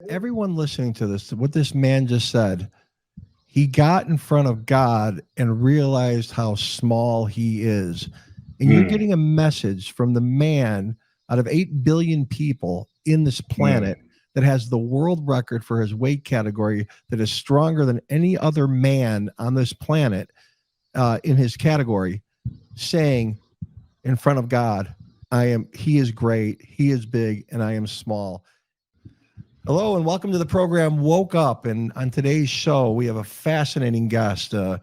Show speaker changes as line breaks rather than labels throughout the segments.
everyone listening to this, what this man just said, he got in front of God and realized how small he is. And you're getting a message from the man out of 8 billion people in this planet that has the world record for his weight category, that is stronger than any other man on this planet in his category, saying in front of God, he is great, he is big, and I am small. Hello and welcome to the program Woke Up. And on today's show, we have a fascinating guest, a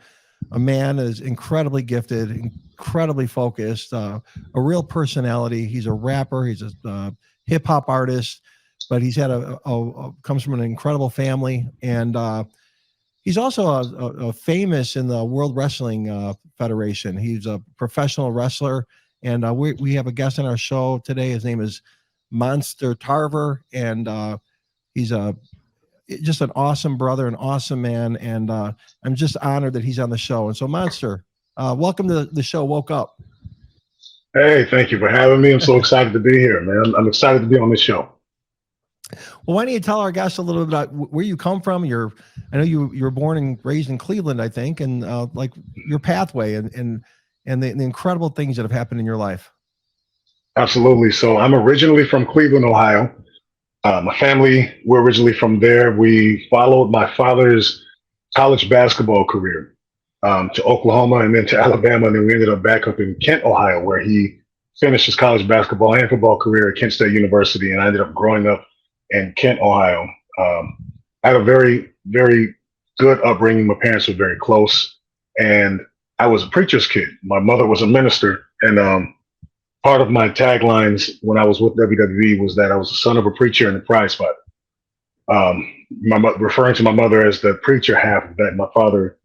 man that is incredibly gifted, incredibly focused, a real personality. He's a rapper, he's a hip hop artist, but he's had comes from an incredible family, and he's also a famous in the World Wrestling Federation. He's a professional wrestler, and we have a guest on our show today. His name is Monster Tarver, and he's just an awesome brother, an awesome man, and I'm just honored that he's on the show. And so, Monster, welcome to the show, Woke Up.
Hey, thank you for having me. I'm so excited to be here, man. I'm excited to be on this show.
Well, why don't you tell our guests a little bit about where you come from? I know you were born and raised in Cleveland, I think, and like your pathway and the incredible things that have happened in your life.
Absolutely. So I'm originally from Cleveland, Ohio. My family, we're originally from there. We followed my father's college basketball career to Oklahoma and then to Alabama. And then we ended up back up in Kent, Ohio, where he finished his college basketball and football career at Kent State University. And I ended up growing up in Kent, Ohio. I had a very, very good upbringing. My parents were very close. And I was a preacher's kid. My mother was a minister. And part of my taglines when I was with WWE was that I was the son of a preacher and a prize fighter. Referring to my mother as the preacher half of that, my father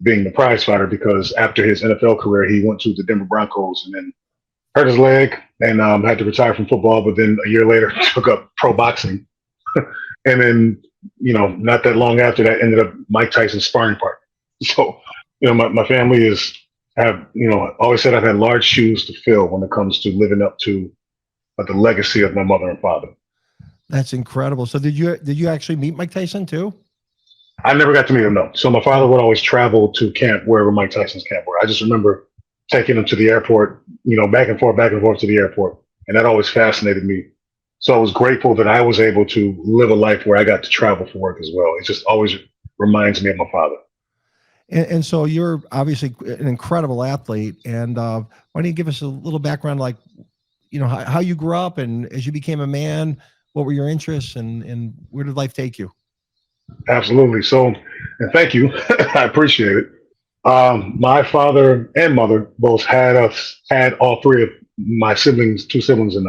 being the prize fighter, because after his NFL career, he went to the Denver Broncos and then hurt his leg and had to retire from football. But then a year later, took up pro boxing. And then, not that long after that, ended up Mike Tyson's sparring partner. So, my family always said I've had large shoes to fill when it comes to living up to the legacy of my mother and father.
That's incredible. So did you actually meet Mike Tyson too?
I never got to meet him, no. So my father would always travel to camp wherever Mike Tyson's camp were. I just remember taking him to the airport, back and forth to the airport. And that always fascinated me. So I was grateful that I was able to live a life where I got to travel for work as well. It just always reminds me of my father.
And so you're obviously an incredible athlete. And why don't you give us a little background, like, how you grew up and as you became a man, what were your interests and where did life take you?
Absolutely. So, and thank you. I appreciate it. My father and mother both had all three of my siblings, two siblings and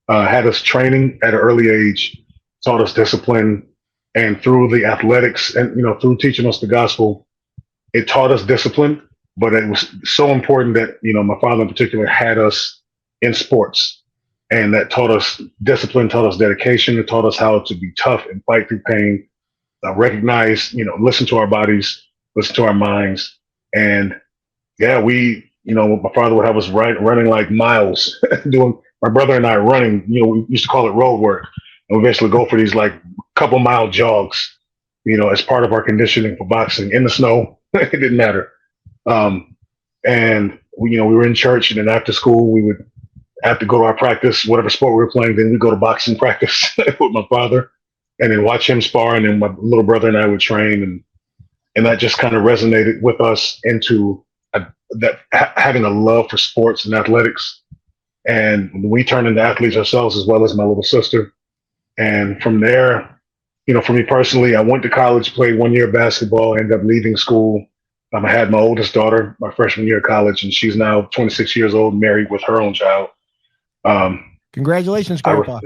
I, had us training at an early age, taught us discipline, and through the athletics and, through teaching us the gospel, it taught us discipline, but it was so important that, my father in particular had us in sports, and that taught us discipline, taught us dedication. It taught us how to be tough and fight through pain, recognize, listen to our bodies, listen to our minds. And yeah, my father would have us running like miles, my brother and I running, we used to call it road work. And we basically go for these like couple mile jogs, as part of our conditioning for boxing in the snow. It didn't matter. And we were in church, and then after school, we would have to go to our practice, whatever sport we were playing. Then we'd go to boxing practice with my father and then watch him spar. And then my little brother and I would train. And that just kind of resonated with us into having a love for sports and athletics. And we turned into athletes ourselves, as well as my little sister. And from there, for me personally, I went to college, played 1 year of basketball, ended up leaving school. I had my oldest daughter my freshman year of college, and she's now 26 years old, married with her own child.
Congratulations, Grandpa.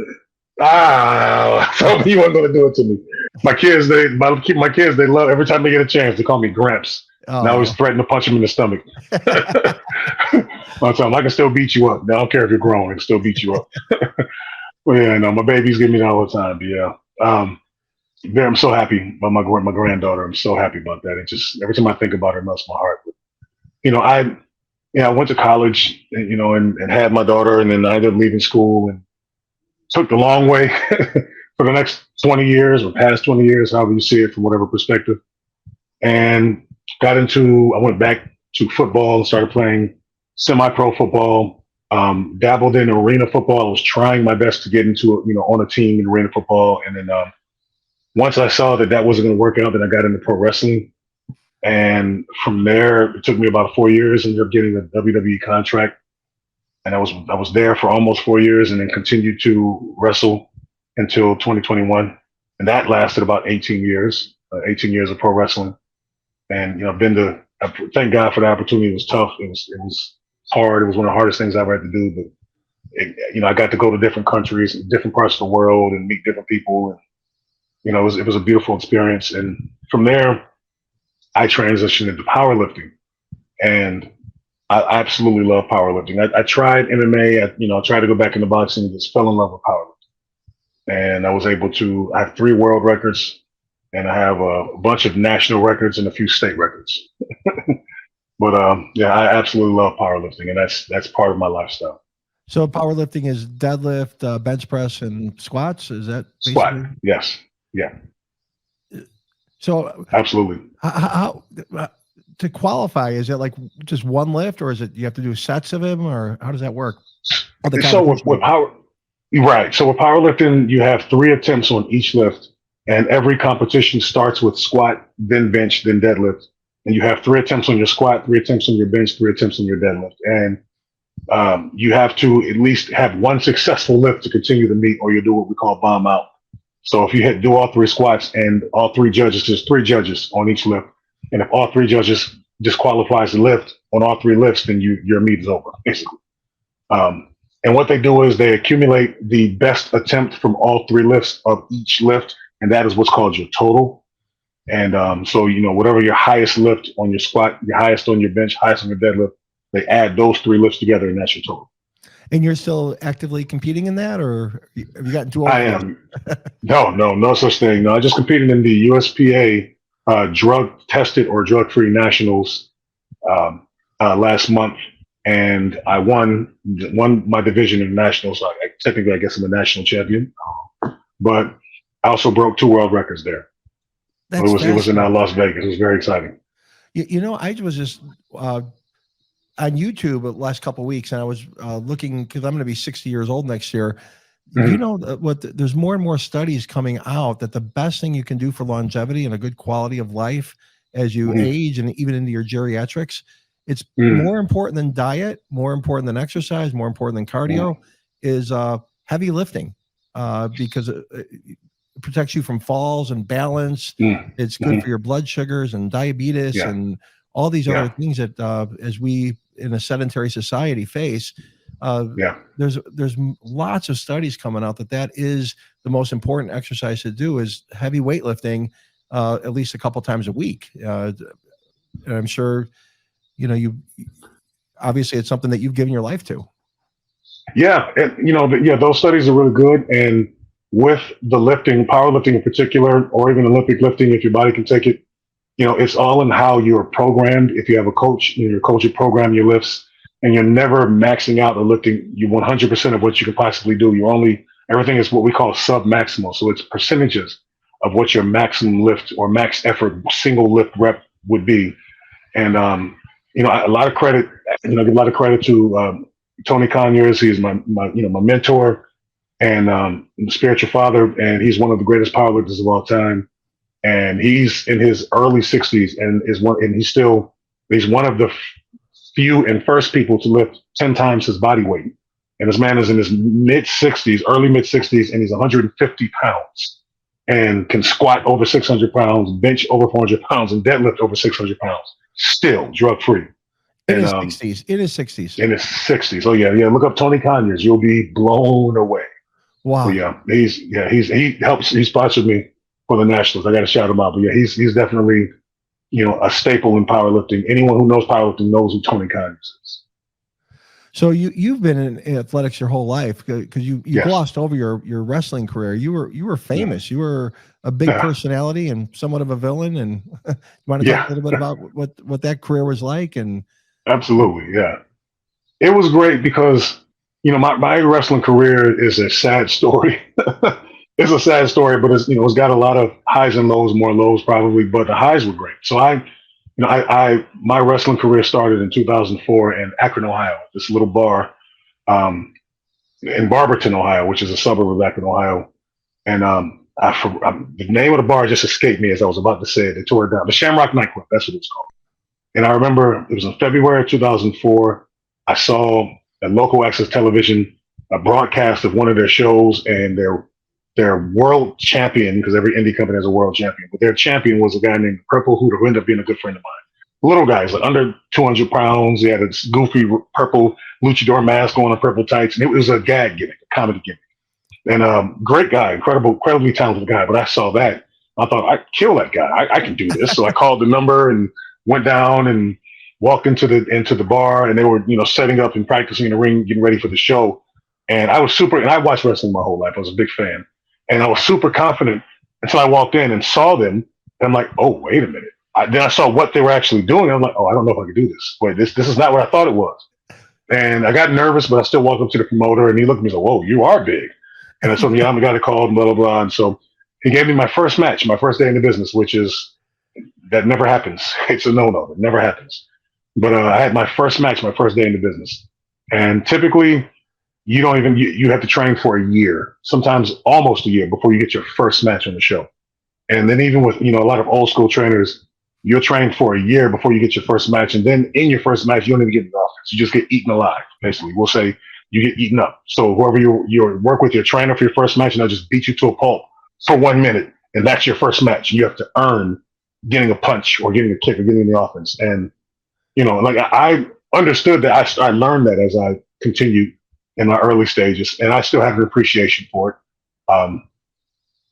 Told me you weren't going to do it to me. My kids, they love, every time they get a chance, they call me Gramps. Oh. And I always threaten to punch them in the stomach. I tell them, I can still beat you up. I don't care if you're grown, I can still beat you up. Yeah, no, my babies give me that all the time. But yeah. I'm so happy about my granddaughter. I'm so happy about that. It just, every time I think about her, it melts my heart. But, I went to college, and had my daughter, and then I ended up leaving school and took the long way for the next 20 years or past 20 years, however you see it from whatever perspective. And I went back to football and started playing semi-pro football, dabbled in arena football. I was trying my best to get into, on a team in arena football. And then once I saw that wasn't going to work out, then I got into pro wrestling. And from there, it took me about 4 years, ended up getting a WWE contract. And I was there for almost 4 years and then continued to wrestle until 2021. And that lasted about 18 years, 18 years of pro wrestling. And, thank God for the opportunity. It was tough. It was hard. It was one of the hardest things I ever had to do. But, I got to go to different countries, different parts of the world and meet different people. And, it was a beautiful experience. And from there, I transitioned into powerlifting. And I absolutely love powerlifting. I tried MMA. I tried to go back into boxing and just fell in love with powerlifting. And I was able to, I have 3 world records and I have a bunch of national records and a few state records. But I absolutely love powerlifting, and that's part of my lifestyle.
So powerlifting is deadlift, bench press, and squats. Is that basically?
Squat? Yes. Yeah.
So
absolutely.
How to qualify? Is it like just one lift, or is it you have to do sets of them, or how does that work?
So with powerlifting, you have 3 attempts on each lift, and every competition starts with squat, then bench, then deadlift. And you have 3 attempts on your squat, 3 attempts on your bench, 3 attempts on your deadlift. And you have to at least have 1 successful lift to continue the meet, or you'll do what we call bomb out. So if you do all 3 squats and all 3 judges, there's 3 judges on each lift. And if all 3 judges disqualifies the lift on all 3 lifts, then your meet is over, basically. And what they do is they accumulate the best attempt from all 3 lifts of each lift, and that is what's called your total. And so, whatever your highest lift on your squat, your highest on your bench, highest on your deadlift, they add those 3 lifts together, and that's your total.
And you're still actively competing in that, or have you gotten too old?
I am. No such thing. No, I just competed in the USPA drug tested or drug free nationals last month, and I won my division in nationals. So technically, I guess I'm a national champion, but I also broke 2 world records there. It was in Las Vegas. It was very exciting.
I was just on YouTube the last couple of weeks, and I was looking because I'm going to be 60 years old next year. Mm-hmm. There's more and more studies coming out that the best thing you can do for longevity and a good quality of life as you age and even into your geriatrics, it's more important than diet, more important than exercise, more important than cardio, is heavy lifting because it protects you from falls and balance. It's good for your blood sugars and diabetes and all these other things that as we in a sedentary society face. There's lots of studies coming out that is the most important exercise to do is heavy weightlifting at least a couple times a week. And I'm sure you obviously it's something that you've given your life to.
Yeah, and those studies are really good. And with the lifting, powerlifting in particular, or even Olympic lifting, if your body can take it, it's all in how you're programmed. If you have a coach, your coach will program your lifts, and you're never maxing out or lifting you 100% of what you can possibly do. Everything is what we call sub-maximal. So it's percentages of what your maximum lift or max effort single lift rep would be. And, a lot of credit, give a lot of credit to Tony Conyers. He's my mentor and spiritual father, and he's one of the greatest powerlifters of all time. And he's in his early 60s, and he's one of the few and first people to lift 10 times his body weight. And this man is in his early mid 60s, and he's 150 pounds and can squat over 600 pounds, bench over 400 pounds, and deadlift over 600 pounds, still drug free.
In his 60s. In his 60s.
Oh yeah. Look up Tony Conyers. You'll be blown away.
Wow.
So, he sponsored me for the Nationals. I got to shout him out. But he's definitely, a staple in powerlifting. Anyone who knows powerlifting knows who Tony Conyers is.
So you've been in athletics your whole life because you glossed over your wrestling career. You were famous. You were a big personality and somewhat of a villain. And you want to talk a little bit about what that career was like? And
absolutely, yeah, it was great because my wrestling career is a sad story. it's a sad story, but it's got a lot of highs and lows, more lows probably, but the highs were great. So my wrestling career started in 2004 in Akron, Ohio, this little bar in Barberton, Ohio, which is a suburb of Akron, Ohio. And the name of the bar just escaped me as I was about to say it. They tore it down. The Shamrock Nightclub, that's what it was called. And I remember it was in February of 2004. I saw a local access television, a broadcast of one of their shows, and their world champion, because every indie company has a world champion, but their champion was a guy named Purple Hooter, who ended up being a good friend of mine. Little guy, like under 200 pounds. He had a goofy purple luchador mask on and purple tights, and it was a gag gimmick, a comedy gimmick. And great guy, incredibly talented guy. But I saw that, I thought, I'd kill that guy. I can do this. So I called the number and went down and walked into the bar, and they were setting up and practicing in the ring, getting ready for the show. And I watched wrestling my whole life. I was a big fan. And I was super confident until I walked in and saw them. And I'm like, oh, wait a minute. Then I saw what they were actually doing. I'm like, oh, I don't know if I can do this. Wait, this is not what I thought it was. And I got nervous, but I still walked up to the promoter, and he looked at me and said, whoa, you are big. And I told him, yeah, I'm the guy that called, blah, blah, blah. And so he gave me my first match, my first day in the business, that never happens. It's a no-no. It never happens. But I had my first match, my first day in the business. And typically, you have to train for a year, sometimes almost a year before you get your first match on the show. And then even with, a lot of old school trainers, you're trained for a year before you get your first match. And then in your first match, you don't even get the offense. You just get eaten alive, basically. We'll say you get eaten up. So whoever you work with your trainer for your first match, and they'll just beat you to a pulp for 1 minute. And that's your first match. You have to earn getting a punch or getting a kick or getting the offense. And, I understood that. I learned that as I continued in my early stages, and I still have an appreciation for it.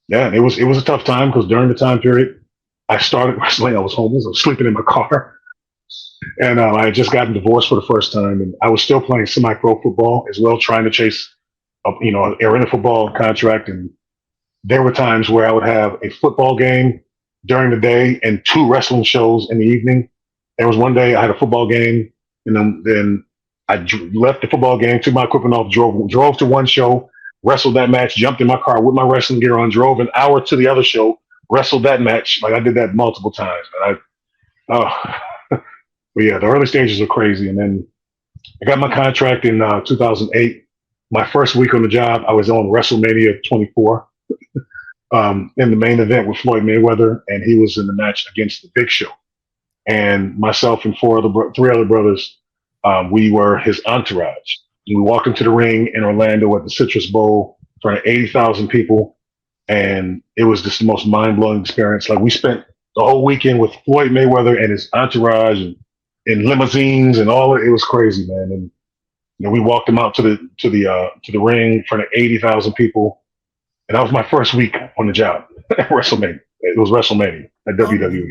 It was a tough time because during the time period I started wrestling, I was homeless. I was sleeping in my car, and I had just gotten divorced for the first time, and I was still playing semi-pro football as well, trying to chase an arena football contract. And there were times where I would have a football game during the day and 2 wrestling shows in the evening. There was one day I had a football game, and then I left the football game, took my equipment off, drove to one show, wrestled that match, jumped in my car with my wrestling gear on, drove an hour to the other show, wrestled that match. Like I did that multiple times. But yeah, the early stages are crazy. And then I got my contract in 2008. My first week on the job, I was on WrestleMania 24 in the main event with Floyd Mayweather, and he was in the match against the Big Show. And myself and 3 other brothers, we were his entourage. We walked into the ring in Orlando at the Citrus Bowl in front of 80,000 people, and it was just the most mind-blowing experience. Like we spent the whole weekend with Floyd Mayweather and his entourage, and in limousines and all. It was crazy, man. And we walked him out to the ring in front of 80,000 people, and that was my first week on the job at WrestleMania. It was WrestleMania at WWE.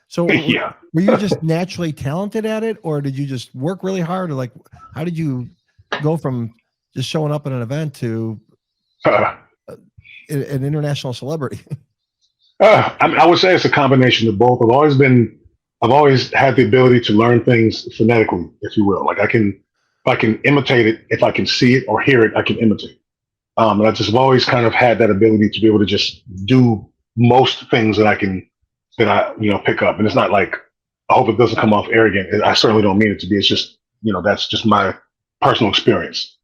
So
yeah.
Were you just naturally talented at it, or did you just work really hard? Or how did you go from just showing up at an event to an international celebrity?
I would say it's a combination of both. I've always had the ability to learn things phonetically, if you will. Like if I can imitate it, if I can see it or hear it, I can imitate. And I just have always kind of had that ability to be able to just do most things that I pick up. And it's not like, I hope it doesn't come off arrogant. I certainly don't mean it to be. It's just, that's just my personal experience.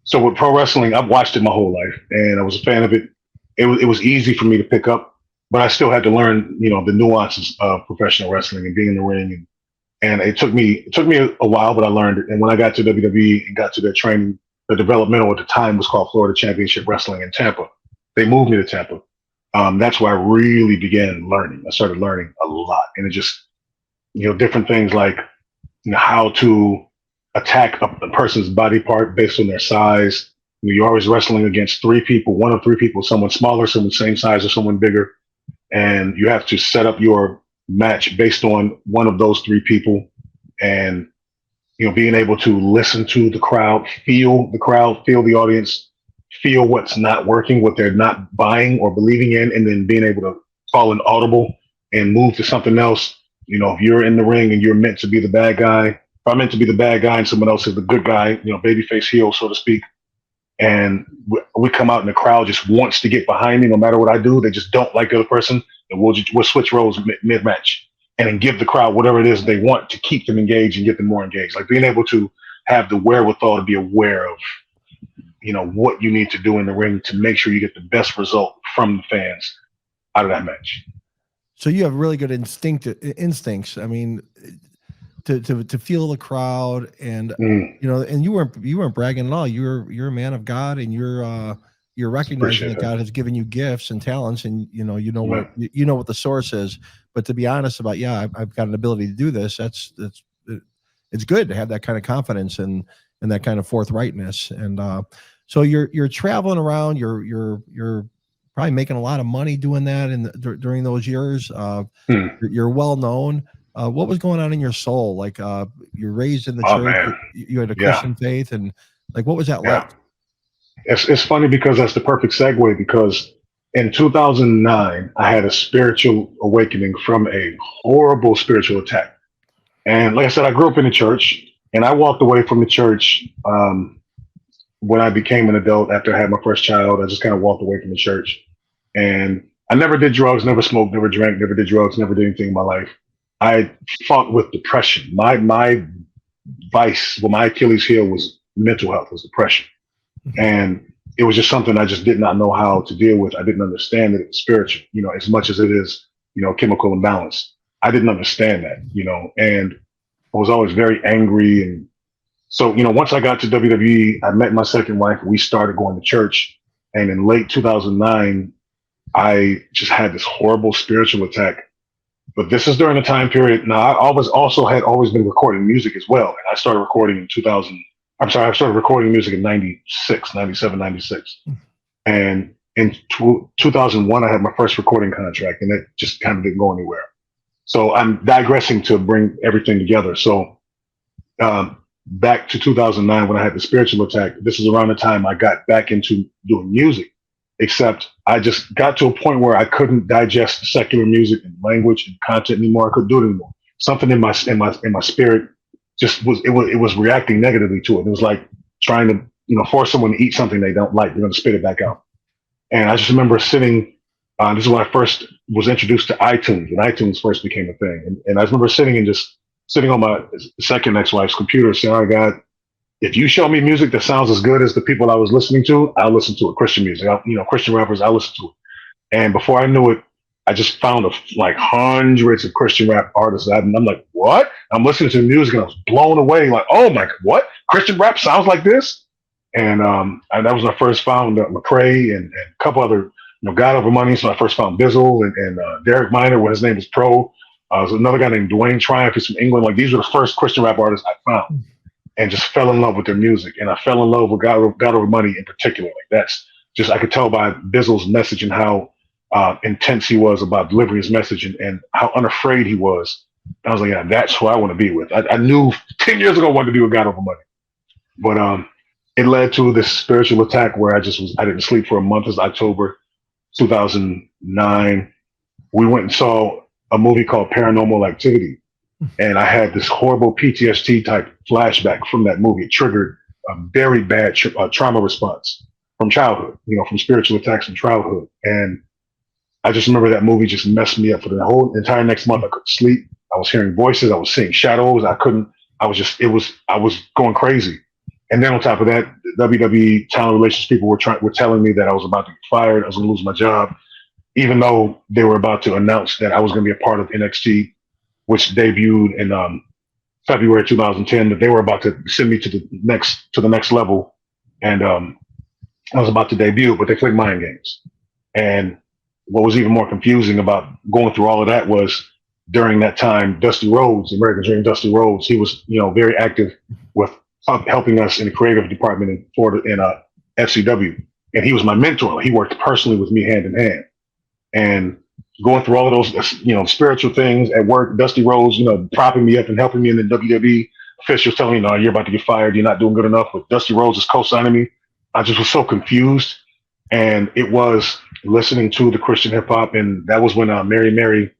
So with pro wrestling, I've watched it my whole life, and I was a fan of it. It was easy for me to pick up, but I still had to learn, the nuances of professional wrestling and being in the ring. And it took me a while, but I learned it. And when I got to WWE and got to their training, the developmental at the time was called Florida Championship Wrestling in Tampa. They moved me to Tampa. That's where I really began learning. I started learning a lot, and it just, different things like how to attack a person's body part based on their size. You're always wrestling against 3 people, one of 3 people, someone smaller, someone same size, or someone bigger. And you have to set up your match based on one of those 3 people, and, being able to listen to the crowd, feel the audience, feel what's not working, what they're not buying or believing in, and then being able to call an audible and move to something else. If you're in the ring and you're meant to be the bad guy, if I'm meant to be the bad guy and someone else is the good guy, babyface heel, so to speak, and we come out and the crowd just wants to get behind me no matter what I do. They just don't like the other person, and we'll switch roles mid-match and then give the crowd whatever it is they want to keep them engaged and get them more engaged. Like being able to have the wherewithal to be aware of, you know, what you need to do in the ring to make sure you get the best result from the fans out of that match.
So you have really good instincts. I mean, to feel the crowd, and you know, and you weren't bragging at all. You're a man of God, and you're recognizing that God has given you gifts and talents, and you know what the source is. But to be honest about, I've got an ability to do this. It's good to have that kind of confidence and that kind of forthrightness. And so you're traveling around. You're probably making a lot of money doing that during those years. You're well known. What was going on in your soul? Like you're raised in the church.
Man.
You had a Christian faith, and like what was that like?
It's funny because that's the perfect segue, because in 2009 I had a spiritual awakening from a horrible spiritual attack. And like I said, I grew up in the church, and I walked away from the church when I became an adult after I had my first child. I just kind of walked away from the church, and I never did drugs, never smoked, never drank, never did drugs, never did anything in my life. I fought with depression. My vice, my Achilles heel was mental health, was depression. And it was just something I just did not know how to deal with. I didn't understand that it was spiritual, you know, as much as it is, you know, chemical imbalance. I didn't understand that, you know, and I was always very angry. And so, you know, once I got to WWE, I met my second wife. We started going to church. And in late 2009, I just had this horrible spiritual attack. But this is during the time period. Now, I had always been recording music as well. And I started recording in I started recording music in 97, 96. And in 2001, I had my first recording contract, and it just kind of didn't go anywhere. So I'm digressing to bring everything together. So back to 2009, when I had the spiritual attack, this is around the time I got back into doing music, except I just got to a point where I couldn't digest secular music and language and content anymore. I couldn't do it anymore. Something in my spirit just was reacting negatively to it. It was like trying to, you know, force someone to eat something they don't like. They're going to spit it back out. And I just remember sitting, this is when I first was introduced to iTunes, when iTunes first became a thing. And I remember sitting on my second ex-wife's computer saying, "All right, God, if you show me music that sounds as good as the people I was listening to, I'll listen to it. Christian music, Christian rappers, I'll listen to it." And before I knew it, I just found like hundreds of Christian rap artists. And I'm like, what? I'm listening to the music and I was blown away. Like, oh my, what? Christian rap sounds like this? And that was when I first found Lecrae and a couple other, you know, God Over Money. So I first found Bizzle and Derek Minor, when his name was Pro. There's another guy named Dwayne Triumph. He's from England. Like, these were the first Christian rap artists I found, and just fell in love with their music. And I fell in love with God Over Money in particular. Like, that's just, I could tell by Bizzle's message and how intense he was about delivering his message and how unafraid he was. And I was like, yeah, that's who I want to be with. I knew 10 years ago I wanted to be with God Over Money. But it led to this spiritual attack where I didn't sleep for a month. It was October 2009. We went and saw a movie called Paranormal Activity. And I had this horrible PTSD type flashback from that movie. It triggered a very bad trauma response from childhood, you know, from spiritual attacks in childhood. And I just remember that movie just messed me up for the whole entire next month. I couldn't sleep. I was hearing voices. I was seeing shadows. I was going crazy. And then on top of that, WWE talent relations people were telling me that I was about to get fired. I was going to lose my job, even though they were about to announce that I was going to be a part of NXT, which debuted in February 2010, that they were about to send me to the next level. And I was about to debut, but they played mind games. And what was even more confusing about going through all of that was during that time, Dusty Rhodes, American Dream Dusty Rhodes, he was, you know, very active with helping us in the creative department in Florida in FCW. And he was my mentor. He worked personally with me hand in hand. And going through all of those, you know, spiritual things at work, Dusty Rhodes, you know, propping me up and helping me in the WWE, officials telling me, no, you're about to get fired. You're not doing good enough. But Dusty Rhodes is co-signing me. I just was so confused. And it was listening to the Christian hip hop. And that was when Mary Mary,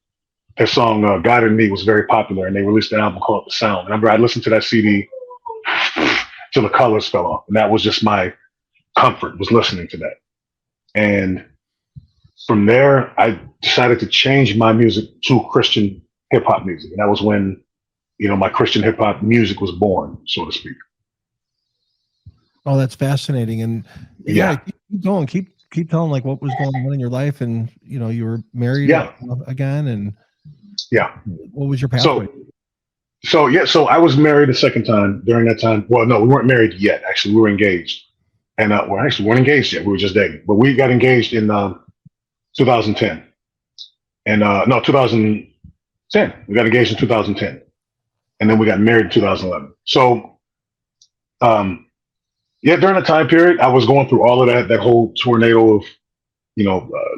their song God in Me was very popular. And they released an album called The Sound. And I listened to that CD till the colors fell off. And that was just my comfort, was listening to that. And from there, I decided to change my music to Christian hip hop music. And that was when, my Christian hip hop music was born, so to speak.
Oh, that's fascinating. And
Yeah.
keep going. Keep telling like what was going on in your life, and you were married again, and what was your pathway?
So I was married a second time during that time. Well, no, we weren't married yet. Actually, we were engaged, and we weren't engaged yet. We were just dating, but we got engaged in 2010, and 2010. We got engaged in 2010, and then we got married in 2011. So, during the time period, I was going through all of that whole tornado of,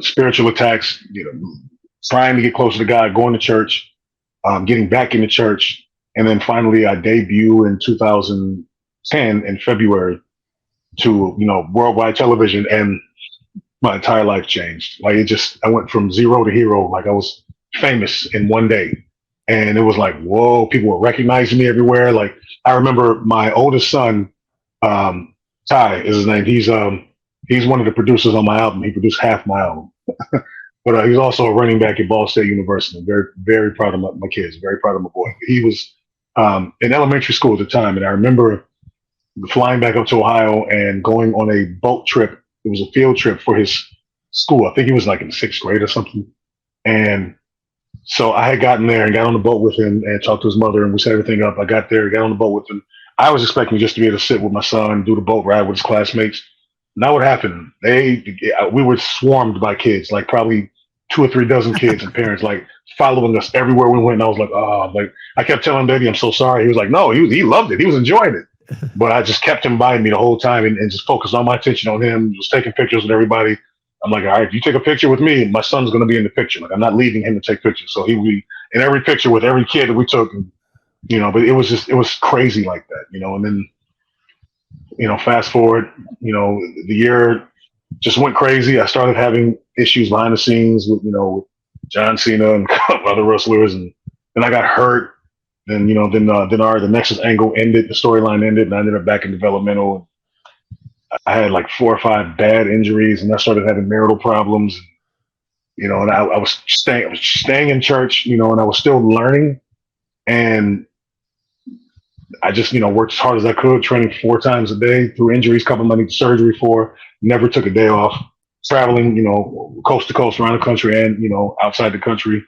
spiritual attacks, trying to get closer to God, going to church, getting back into church. And then finally I debut in 2010 in February to, worldwide television, and my entire life changed. Like I went from zero to hero. Like I was famous in one day. And it was like, whoa, people were recognizing me everywhere. Like I remember my oldest son, Ty is his name. He's one of the producers on my album. He produced half my album, but he's also a running back at Ball State University. I'm very, very proud of my kids. Very proud of my boy. He was in elementary school at the time, and I remember flying back up to Ohio and going on a boat trip. It was a field trip for his school. I think he was like in 6th grade or something. And so I had gotten there and got on the boat with him and talked to his mother, and we set everything up. I got there, got on the boat with him. I was expecting just to be able to sit with my son, do the boat ride with his classmates. Not what happened. We were swarmed by kids, like probably 2 or 3 dozen kids and parents, like following us everywhere we went. And I was like, I kept telling Daddy, I'm so sorry. He was like, no, he loved it. He was enjoying it. But I just kept him by me the whole time and just focused all my attention on him. Was taking pictures with everybody. I'm like, all right, if you take a picture with me, my son's going to be in the picture. Like I'm not leaving him to take pictures. So he would be in every picture with every kid that we took. And, but it was crazy like that, and then, fast forward, the year just went crazy. I started having issues behind the scenes with, with John Cena and other wrestlers. And then I got hurt. Then, the Nexus angle ended, the storyline ended, and I ended up back in developmental. I had like 4 or 5 bad injuries, and I started having marital problems, and I was staying in church, and I was still learning. And I just, worked as hard as I could, training 4 times a day through injuries, couple of months surgery for, never took a day off, traveling, coast to coast around the country and, outside the country,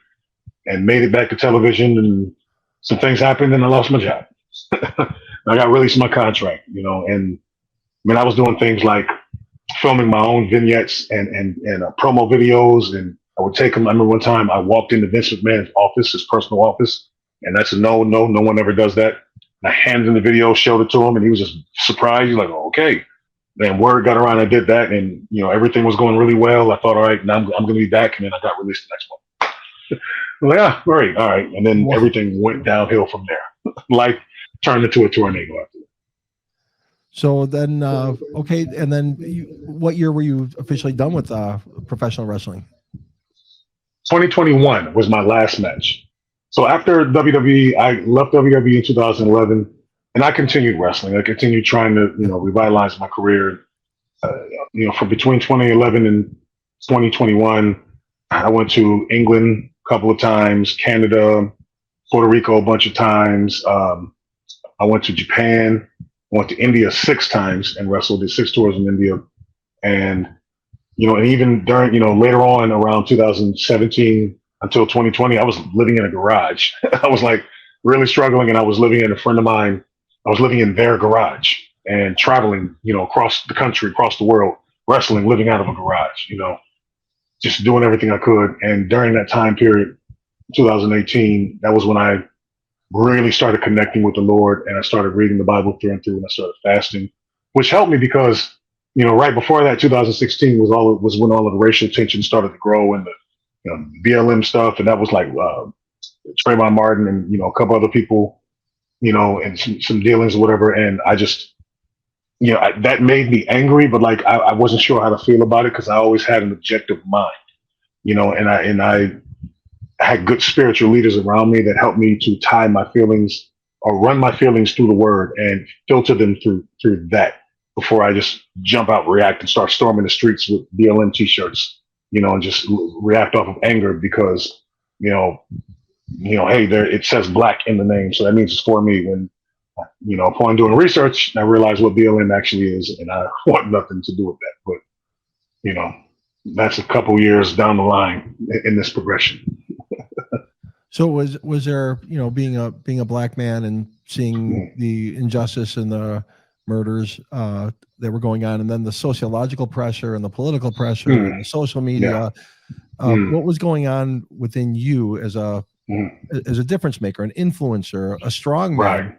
and made it back to television. And some things happened and I lost my job. I got released my contract, and I was doing things like filming my own vignettes and promo videos. And I would take them. I remember one time I walked into Vince McMahon's office, his personal office. And that's a no one ever does that. I handed him the video, showed it to him, and he was just surprised. He's like, oh, okay. Then word got around, I did that, and everything was going really well. I thought, all right, now I'm going to be back, and then I got released the next month. I'm like, ah, great, all right. And then everything went downhill from there. Life turned into a tornado after that.
So then, okay, and then what year were you officially done with professional wrestling?
2021 was my last match. So after WWE, I left WWE in 2011, and I continued wrestling. I continued trying to, revitalize my career. From between 2011 and 2021, I went to England a couple of times, Canada, Puerto Rico a bunch of times. I went to Japan, went to India 6 times and wrestled, did 6 tours in India. And, and even during, later on around 2017, until 2020, I was living in a garage. I was like really struggling, and I was living in a friend of mine. I was living in their garage and traveling, across the country, across the world, wrestling, living out of a garage, just doing everything I could. And during that time period, 2018, that was when I really started connecting with the Lord, and I started reading the Bible through and through, and I started fasting, which helped me because, right before that, 2016 was when all of the racial tension started to grow, and the BLM stuff, and that was like Trayvon Martin and a couple other people, and some dealings or whatever. And I just, that made me angry, but like I wasn't sure how to feel about it because I always had an objective mind, and I had good spiritual leaders around me that helped me to tie my feelings or run my feelings through the Word and filter them through that. before I just jump out, react, and start storming the streets with BLM t-shirts, and just react off of anger because, hey, there it says black in the name, so that means it's for me. When, upon doing research, I realized what BLM actually is, and I want nothing to do with that. But, that's a couple years down the line in this progression.
So was there, being a black man and seeing the injustice and the murders that were going on, and then the sociological pressure and the political pressure and the social media, what was going on within you as a difference maker, an influencer, a strong man?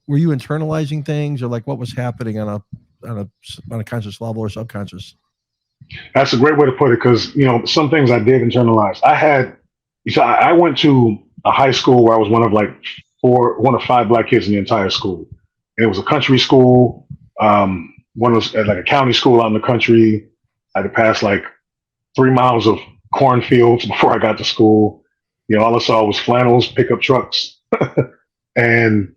Were you internalizing things, or like what was happening on a conscious level or subconscious?
That's a great way to put it, because some things I did internalize. I went to a high school where I was one of 5 black kids in the entire school, and it was a country school. One was at like a county school out in the country. I had to pass like 3 miles of cornfields before I got to school. All I saw was flannels, pickup trucks, and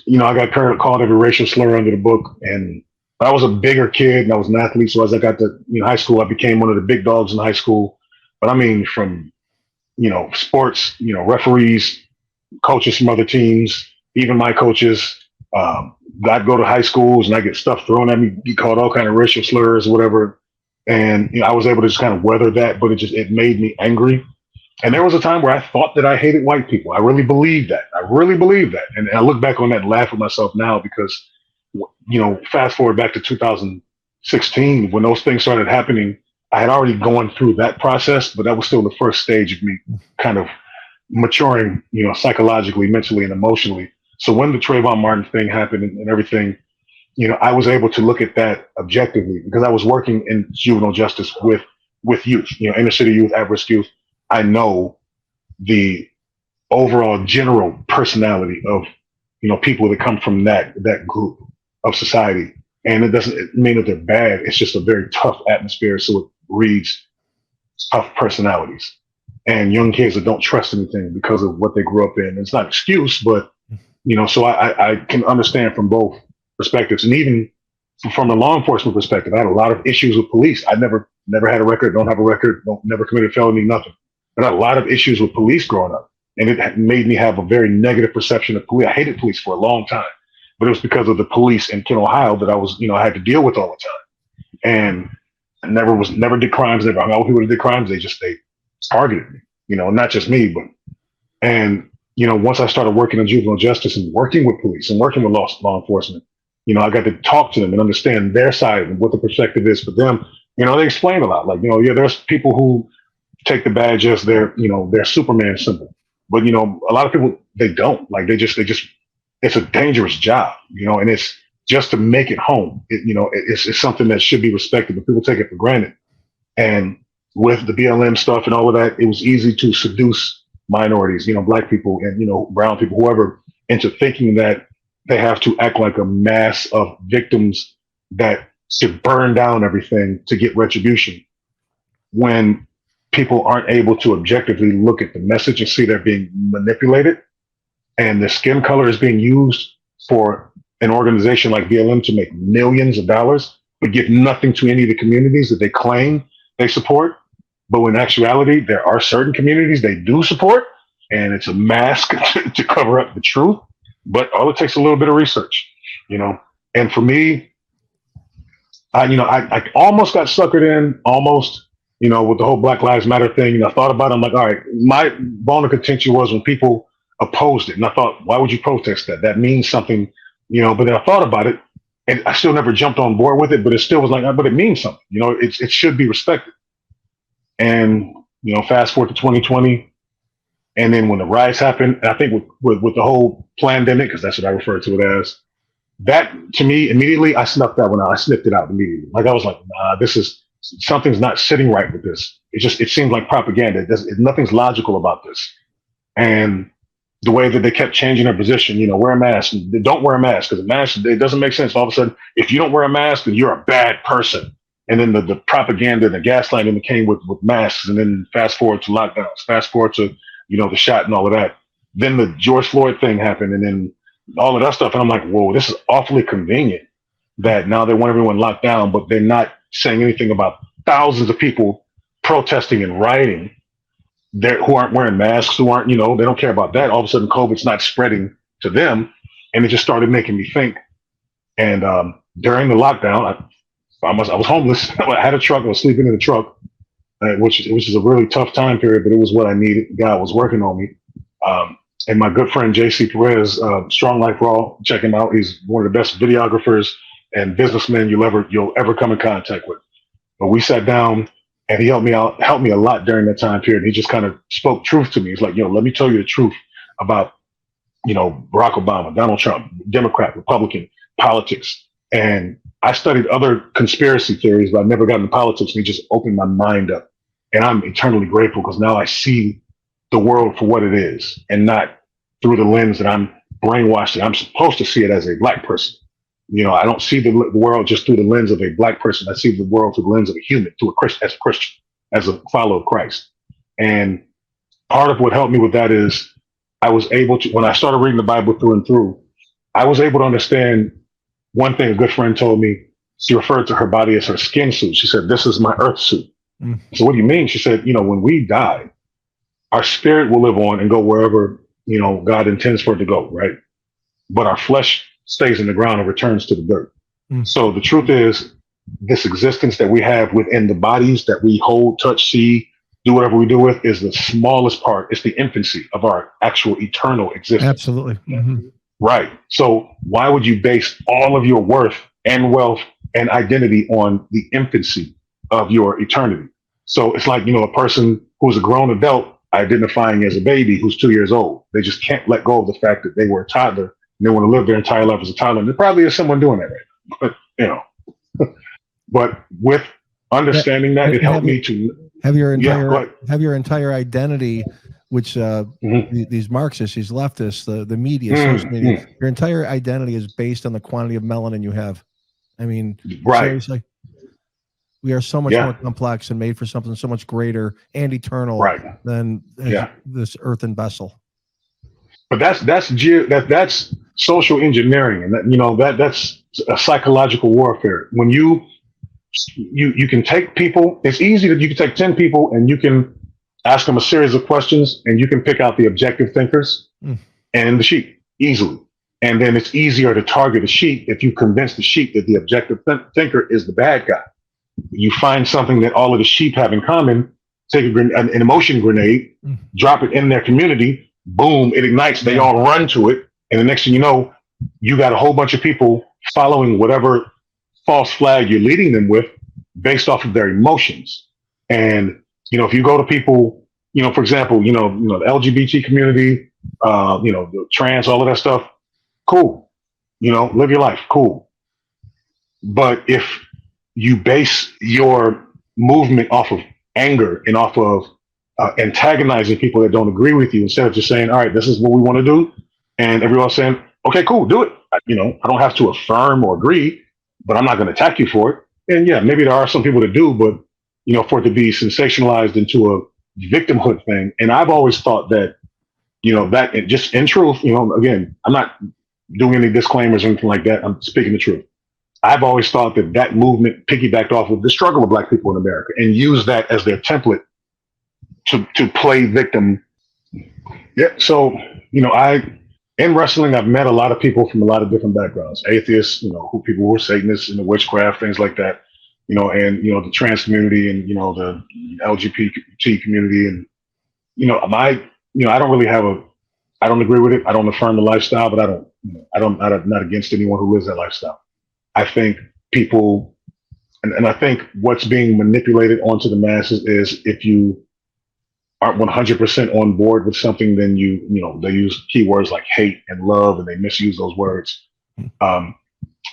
I got called every racial slur under the book. And I was a bigger kid and I was an athlete, so as I got to high school, I became one of the big dogs in high school. But I mean, from sports, referees, coaches from other teams, even my coaches. I'd go to high schools and I get stuff thrown at me, get called all kind of racial slurs, whatever. And I was able to just kind of weather that, but it made me angry. And there was a time where I thought that I hated white people. I really believed that. And I look back on that and laugh at myself now because, fast forward back to 2016, when those things started happening, I had already gone through that process, but that was still the first stage of me kind of maturing, psychologically, mentally, and emotionally. So when the Trayvon Martin thing happened and everything, I was able to look at that objectively because I was working in juvenile justice with youth, inner city youth, at-risk youth. I know the overall general personality of, people that come from that group of society. And it doesn't mean that they're bad. It's just a very tough atmosphere. So it breeds tough personalities and young kids that don't trust anything because of what they grew up in. It's not an excuse, but, so I can understand from both perspectives. And even from a law enforcement perspective, I had a lot of issues with police. I never had a record, don't have a record, never committed a felony, nothing. But I had a lot of issues with police growing up. And it made me have a very negative perception of police. I hated police for a long time, but it was because of the police in Kent, Ohio that I was, I had to deal with all the time. And I never did crimes. Never hung out with people that did crimes. They targeted me, not just me, but, and, once I started working in juvenile justice and working with police and working with law enforcement, I got to talk to them and understand their side and what the perspective is for them. They explain a lot. Like, there's people who take the badge as their Superman symbol. But, a lot of people, they don't. Like, they just, it's a dangerous job, and it's just to make it home. It's something that should be respected, but people take it for granted. And with the BLM stuff and all of that, it was easy to seduce minorities, black people and, brown people, whoever, into thinking that they have to act like a mass of victims that should burn down everything to get retribution, when people aren't able to objectively look at the message and see they're being manipulated, and the skin color is being used for an organization like BLM to make millions of dollars, but give nothing to any of the communities that they claim they support. But in actuality, there are certain communities they do support, and it's a mask to cover up the truth. But all it takes is a little bit of research, And for me, I almost got suckered in, with the whole Black Lives Matter thing. I thought about it. I'm like, all right, my bone of contention was when people opposed it. And I thought, why would you protest that? That means something, but then I thought about it and I still never jumped on board with it, but it still was like, but it means something, it should be respected. And, fast forward to 2020. And then when the riots happened, and I think with the whole pandemic, because that's what I refer to it as, that to me, immediately, I snuffed that one out. I sniffed it out immediately. Like, I was like, nah, something's not sitting right with this. It seems like propaganda. Nothing's logical about this. And the way that they kept changing their position, wear a mask, don't wear a mask, because a mask, it doesn't make sense. All of a sudden, if you don't wear a mask, then you're a bad person. And then the propaganda and the gaslighting came with masks. And then fast forward to lockdowns, fast forward to, the shot and all of that. Then the George Floyd thing happened. And then, all of that stuff. And I'm like, whoa, this is awfully convenient that now they want everyone locked down, but they're not saying anything about thousands of people protesting and rioting who aren't wearing masks, who aren't, they don't care about that. All of a sudden, COVID's not spreading to them. And it just started making me think. And during the lockdown, I was homeless. I had a truck. I was sleeping in the truck, which is a really tough time period, but it was what I needed. God was working on me. And my good friend, 𝗂𝗓𝗓, Strong Life Raw, check him out. He's one of the best videographers and businessmen you'll ever come in contact with. But we sat down and he helped me a lot during that time period. He just kind of spoke truth to me. He's like, let me tell you the truth about, Barack Obama, Donald Trump, Democrat, Republican politics. And I studied other conspiracy theories, but I never got into politics. And he just opened my mind up. And I'm eternally grateful because now I see the world for what it is and not through the lens that I'm brainwashed. I'm supposed to see it as a Black person. I don't see the world just through the lens of a Black person. I see the world through the lens of a human, as a Christian, as a follower of Christ. And part of what helped me with that is I was able to, when I started reading the Bible through and through, I was able to understand one thing a good friend told me. She referred to her body as her skin suit. She said, "This is my earth suit." So what do you mean? She said, when we die, our spirit will live on and go wherever, God intends for it to go, right? But our flesh stays in the ground and returns to the dirt. So the truth is, this existence that we have within the bodies that we hold, touch, see, do whatever we do with is the smallest part. It's the infancy of our actual eternal existence.
Absolutely. Mm-hmm.
Right. So why would you base all of your worth and wealth and identity on the infancy of your eternity? So it's like, a person who's a grown adult identifying as a baby who's 2 years old. They just can't let go of the fact that they were a toddler and they want to live their entire life as a toddler. And there probably is someone doing that right now, but, but with understanding that, it helped me to have your
entire identity, which these Marxists, these leftists, the media, social media, your entire identity is based on the quantity of melanin you have. I mean, seriously, we are so much more complex and made for something so much greater and eternal than this earthen vessel.
But that's social engineering, and that's a psychological warfare. When you can take people, it's easy that you can take 10 people and you can ask them a series of questions and you can pick out the objective thinkers and the sheep easily. And then it's easier to target a sheep if you convince the sheep that the objective thinker is the bad guy. You find something that all of the sheep have in common, take an emotion grenade, drop it in their community, boom, it ignites, they all run to it. And the next thing you know, you got a whole bunch of people following whatever false flag you're leading them with based off of their emotions. And, if you go to people, for example, the LGBT community, the trans, all of that stuff, cool. Live your life, cool. But if you base your movement off of anger and off of antagonizing people that don't agree with you, instead of just saying, all right, this is what we want to do, and everyone's saying, okay, cool, do it. I don't have to affirm or agree, but I'm not going to attack you for it. And yeah, maybe there are some people that do, but for it to be sensationalized into a victimhood thing. And I've always thought that, that just in truth, again, I'm not doing any disclaimers or anything like that. I'm speaking the truth. I've always thought that movement piggybacked off of the struggle of Black people in America and used that as their template to play victim. Yeah. So, in wrestling, I've met a lot of people from a lot of different backgrounds, atheists, people who are Satanists and the witchcraft, things like that, and, the trans community and, the LGBT community. And, I don't really I don't agree with it. I don't affirm the lifestyle, but I'm not against anyone who lives that lifestyle. I think people, and I think what's being manipulated onto the masses is if you aren't 100% on board with something, then they use keywords like hate and love, and they misuse those words. You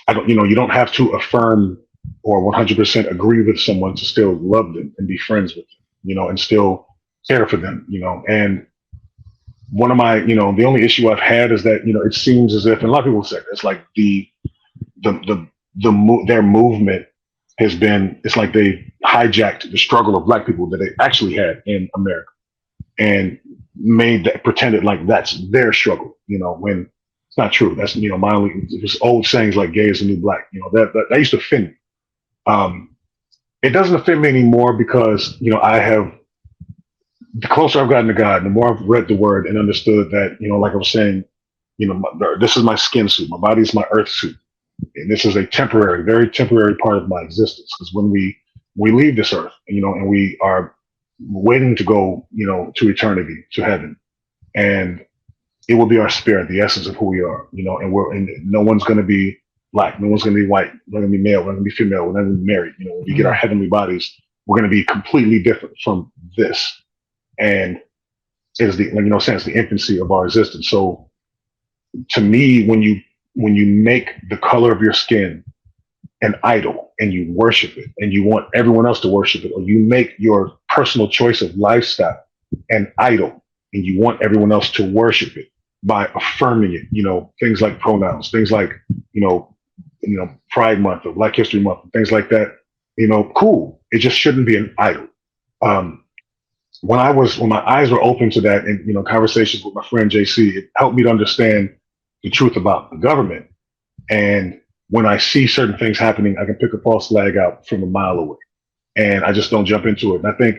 don't have to affirm or 100% agree with someone to still love them and be friends with them, and still care for them, and one of my, the only issue I've had is that, it seems as if, and a lot of people say it's like their movement has been, it's like they hijacked the struggle of Black people that they actually had in America and pretended like that's their struggle, when It's not true. That's, my only, just old sayings like gay is the new black, that used to offend me. It doesn't offend me anymore because, I have, the closer I've gotten to God, the more I've read the word and understood that, like I was saying, this is my skin suit. My body is my earth suit. And this is a temporary, very temporary part of my existence. Because when we leave this earth, and we are waiting to go, to eternity, to heaven, and it will be our spirit, the essence of who we are, and no one's going to be black, no one's going to be white, we're going to be male, we're going to be female, we're going to be married. When we get our heavenly bodies, we're going to be completely different from this. And it is the infancy of our existence. So to me, when you make the color of your skin an idol and you worship it and you want everyone else to worship it, or you make your personal choice of lifestyle an idol and you want everyone else to worship it by affirming it, things like pronouns, things like, Pride Month or Black History Month, things like that, cool. It just shouldn't be an idol. When my eyes were open to that and, conversations with my friend JC, it helped me to understand the truth about the government. And when I see certain things happening, I can pick a false flag out from a mile away and I just don't jump into it. And I think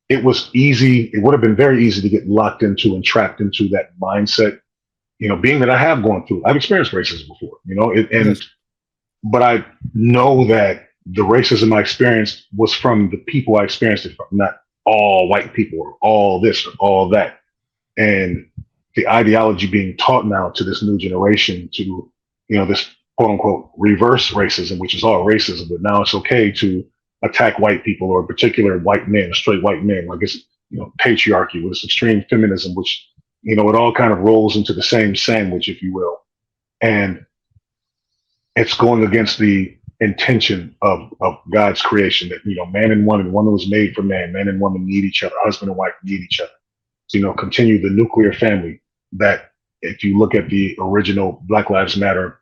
it would have been very easy to get locked into and trapped into that mindset, being that I have gone through, I've experienced racism before, but I know that the racism I experienced was from the people I experienced it from, not all white people or all this or all that. And the ideology being taught now to this new generation to, this quote unquote reverse racism, which is all racism, but now it's okay to attack white people or particular white men, straight white men, like it's, patriarchy with this extreme feminism, which, it all kind of rolls into the same sandwich, if you will. And it's going against the intention of God's creation that, man and woman was made for man and woman need each other, husband and wife need each other. So, continue the nuclear family that if you look at the original Black Lives Matter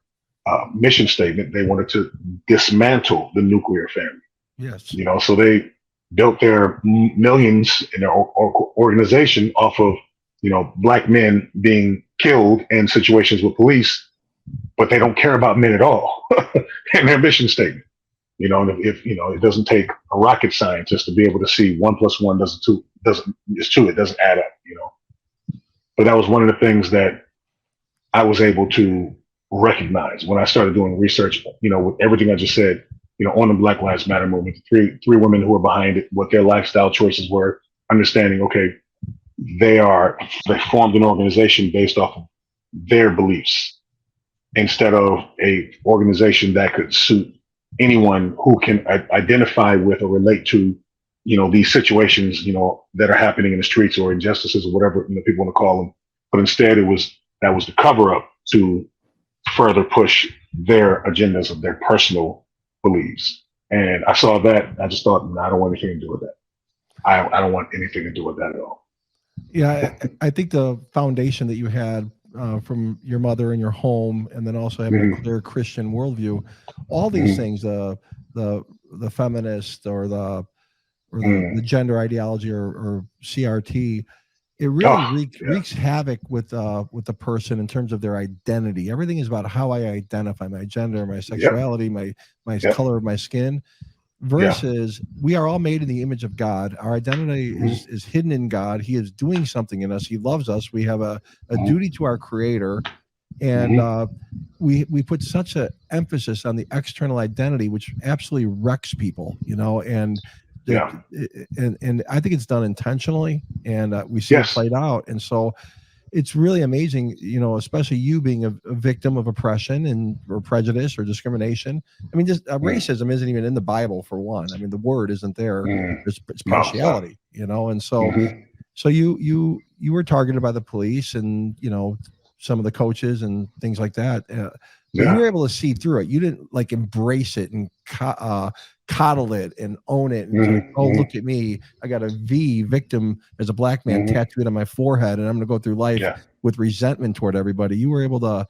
mission statement, they wanted to dismantle the nuclear family.
Yes.
So they built their millions in their organization off of, Black men being killed in situations with police, but they don't care about men at all in their mission statement. And if it doesn't take a rocket scientist to be able to see 1 + 1 is 2, it doesn't add up, But that was one of the things that I was able to recognize when I started doing research, with everything I just said, on the Black Lives Matter movement, three women who were behind it, what their lifestyle choices were, understanding, okay, they formed an organization based off of their beliefs instead of a organization that could suit anyone who can identify with or relate to, these situations, that are happening in the streets or injustices or whatever, people want to call them. But instead that was the cover up to further push their agendas of their personal beliefs. And I saw that. I just thought, no, I don't want anything to do with that. I don't want anything to do with that at all.
Yeah, I think the foundation that you had from your mother and your home, and then also having a clear Christian worldview, all these things, the feminist or the gender ideology or CRT, it really wreaks havoc with the person in terms of their identity. Everything is about how I identify, my gender, my sexuality, my color of my skin. Versus we are all made in the image of God. Our identity is hidden in God. He is doing something in us. He loves us. We have a duty to our Creator, and we put such an emphasis on the external identity, which absolutely wrecks people. And I think it's done intentionally, and we see it played out. And so it's really amazing, especially you being a victim of oppression or prejudice or discrimination. I mean, just racism isn't even in the Bible, for one. I mean, the word isn't there. It's partiality, and so so you were targeted by the police and some of the coaches and things like that. But you were able to see through it. You didn't like embrace it and coddle it and own it and say, oh, look at me, I got a victim as a Black man tattooed on my forehead, and I'm gonna go through life with resentment toward everybody. You were able to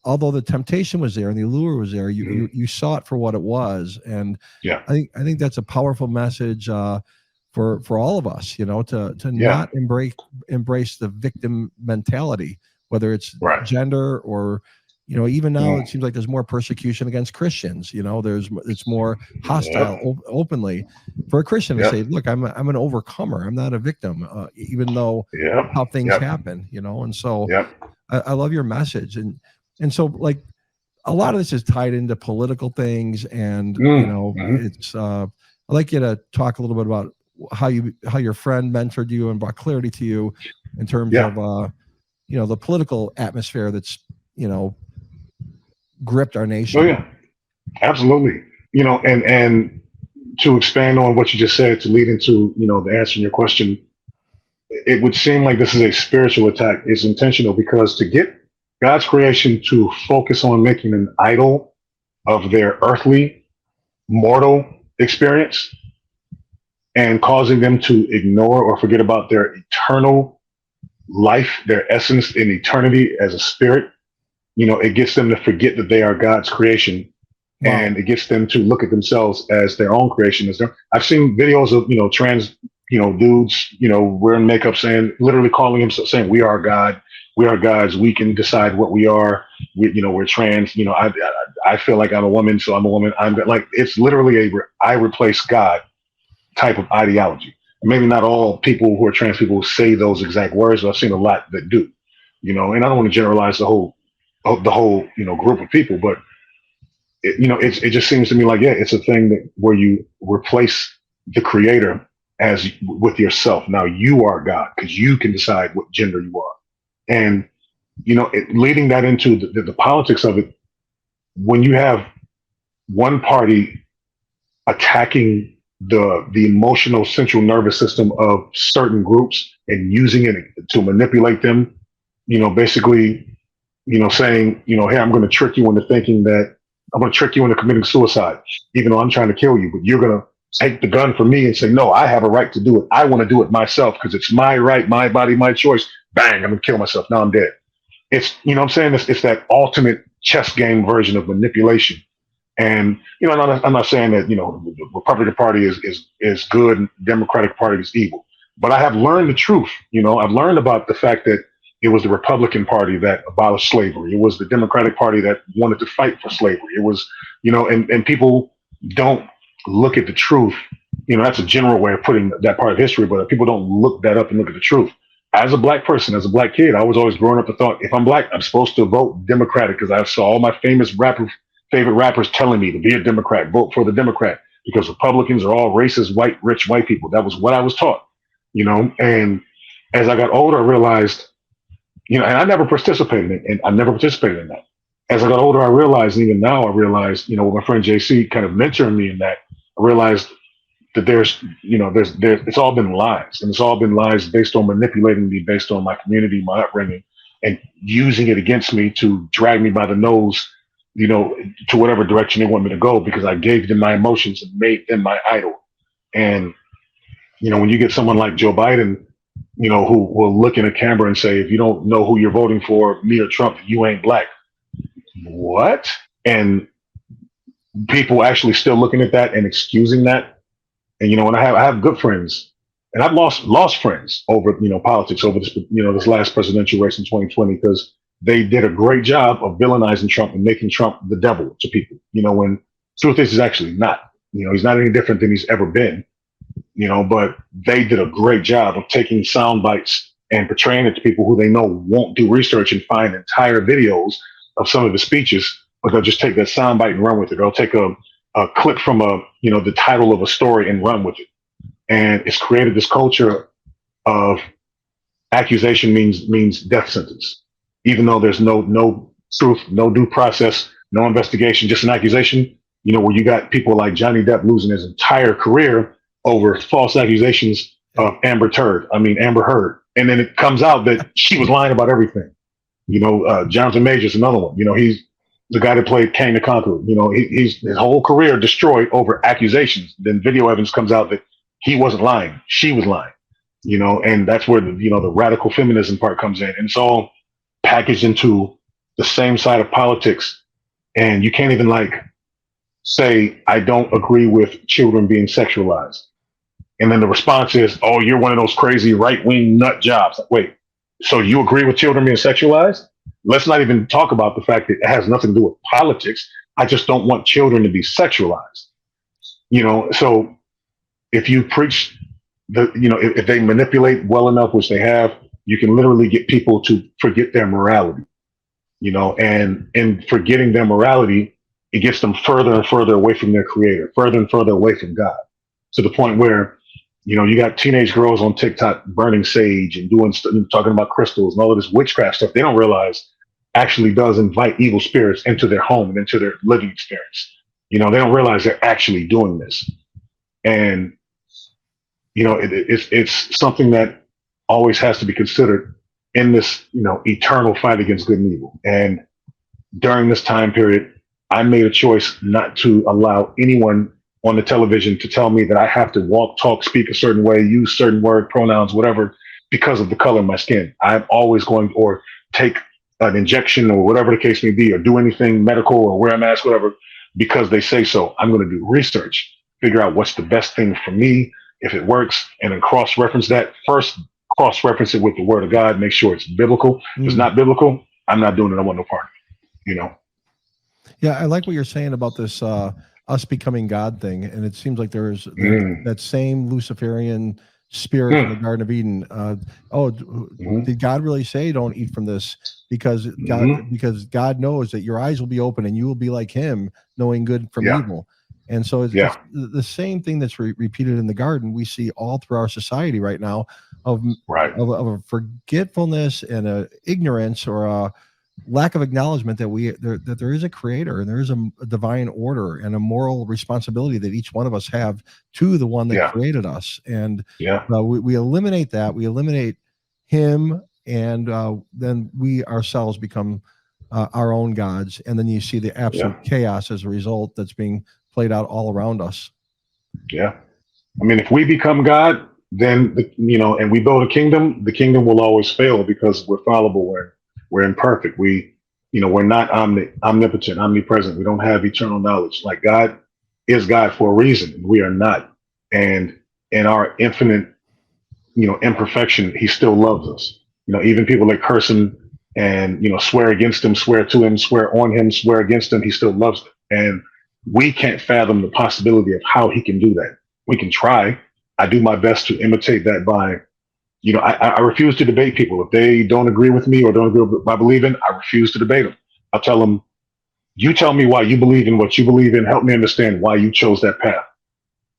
although the temptation was there and the allure was there, you saw it for what it was. And I think that's a powerful message for all of us, to not embrace the victim mentality. whether it's
Right.
gender or, even now it seems like there's more persecution against Christians. It's more hostile openly for a Christian to say, look, I'm an overcomer. I'm not a victim, even though how things happen, and so I love your message. And so like a lot of this is tied into political things, and, it's, I'd like you to talk a little bit about how your friend mentored you and brought clarity to you in terms of, the political atmosphere that's, gripped our nation.
Oh yeah, absolutely. And to expand on what you just said, to lead into, the answer in your question, it would seem like this is a spiritual attack. It's intentional, because to get God's creation to focus on making an idol of their earthly, mortal experience and causing them to ignore or forget about their eternal life, their essence in eternity as a spirit, it gets them to forget that they are God's creation. Wow. And it gets them to look at themselves as their own creation. I've seen videos of, trans, dudes, wearing makeup, literally calling himself, saying, we are God, we are gods, we can decide what we are. We're trans, I feel like I'm a woman, so I'm a woman. It's literally I replace God type of ideology. Maybe not all people who are trans people say those exact words, but I've seen a lot that do, and I don't want to generalize the whole group of people, but it just seems to me like, it's a thing that where you replace the creator as with yourself. Now you are God, because you can decide what gender you are. And, leading that into the politics of it, when you have one party attacking the emotional central nervous system of certain groups and using it to manipulate them, basically, saying, hey, I'm going to trick you into thinking that I'm going to trick you into committing suicide, even though I'm trying to kill you, but you're going to take the gun from me and say, no, I have a right to do it. I want to do it myself because it's my right, my body, my choice. Bang, I'm going to kill myself. Now I'm dead. It's, what I'm saying? It's that ultimate chess game version of manipulation. And, I'm not saying that, the Republican Party is good and Democratic Party is evil, but I have learned the truth. I've learned about the fact that it was the Republican Party that abolished slavery. It was the Democratic Party that wanted to fight for slavery. It was, and people don't look at the truth. That's a general way of putting that part of history, but people don't look that up and look at the truth. As a black person, as a black kid, I was always growing up and thought, if I'm black, I'm supposed to vote Democratic, because I saw all my favorite rappers telling me to be a Democrat, vote for the Democrat, because Republicans are all racist, rich white people. That was what I was taught, and as I got older, I realized, and I never participated in that. As I got older, I realized, and even now I realized, with my friend JC kind of mentoring me in that, I realized that there's it's all been lies, and it's all been lies based on manipulating me, based on my community, my upbringing, and using it against me to drag me by the nose, to whatever direction they want me to go, because I gave them my emotions and made them my idol. And, when you get someone like Joe Biden, who will look in a camera and say, if you don't know who you're voting for, me or Trump, you ain't black. What? And people actually still looking at that and excusing that. And, when I have good friends, and I've lost friends over, politics, over this, this last presidential race in 2020, because they did a great job of villainizing Trump and making Trump the devil to people, when truth is he's actually not, he's not any different than he's ever been, but they did a great job of taking sound bites and portraying it to people who they know won't do research and find entire videos of some of the speeches, but they'll just take that sound bite and run with it. They'll take a clip from the title of a story and run with it. And it's created this culture of accusation means death sentence, even though there's no truth, no due process, no investigation, just an accusation, where you got people like Johnny Depp losing his entire career over false accusations of Amber Heard. And then it comes out that she was lying about everything. Jonathan Majors, another one, he's the guy that played King the Conqueror. His whole career destroyed over accusations. Then video evidence comes out that he wasn't lying. She was lying, and that's where the radical feminism part comes in. And it's all packaged into the same side of politics. And you can't even say, I don't agree with children being sexualized. And then the response is, oh, you're one of those crazy right-wing nut jobs. Wait, So you agree with children being sexualized? Let's not even talk about the fact that it has nothing to do with politics. I just don't want children to be sexualized. So if you preach if they manipulate well enough, which they have, you can literally get people to forget their morality, and in forgetting their morality, it gets them further and further away from their creator, further and further away from God, to the point where, you got teenage girls on TikTok burning sage and talking about crystals and all of this witchcraft stuff. They don't realize actually does invite evil spirits into their home and into their living experience. They don't realize they're actually doing this. And, it's something that always has to be considered in this, eternal fight against good and evil. And during this time period, I made a choice not to allow anyone on the television to tell me that I have to walk, talk, speak a certain way, use certain word, pronouns, whatever, because of the color of my skin. I'm always going or take an injection or whatever the case may be, or do anything medical or wear a mask, whatever, because they say so. I'm going to do research, figure out what's the best thing for me, if it works, and then cross-reference that. First, cross-reference it with the word of God, make sure it's biblical. If it's not biblical, I'm not doing it. I want no part of it,
Yeah, I like what you're saying about this us becoming God thing, and it seems like there's that same Luciferian spirit in the Garden of Eden. Did God really say don't eat from this? Because God knows that your eyes will be open and you will be like Him, knowing good from evil. And so it's the same thing that's repeated in the garden. We see all through our society right now of a forgetfulness and a ignorance or a lack of acknowledgement that there is a creator and there is a divine order and a moral responsibility that each one of us have to the one that created us. And we eliminate that. We eliminate Him, and then we ourselves become our own gods. And then you see the absolute chaos as a result that's being played out all around us. Yeah.
I mean, if we become God, then, and we build a kingdom, the kingdom will always fail because we're fallible. We're imperfect. We're not omnipotent, omnipresent. We don't have eternal knowledge. Like God is God for a reason. We are not. And in our infinite, imperfection, He still loves us. Even people that curse Him and, swear against Him, swear to Him, swear on Him, swear against Him, He still loves them. And we can't fathom the possibility of how He can do that. We can try. I do my best to imitate that by, I refuse to debate people. If they don't agree with me or don't agree with what I believe in, I refuse to debate them. I'll tell them, you tell me why you believe in what you believe in. Help me understand why you chose that path.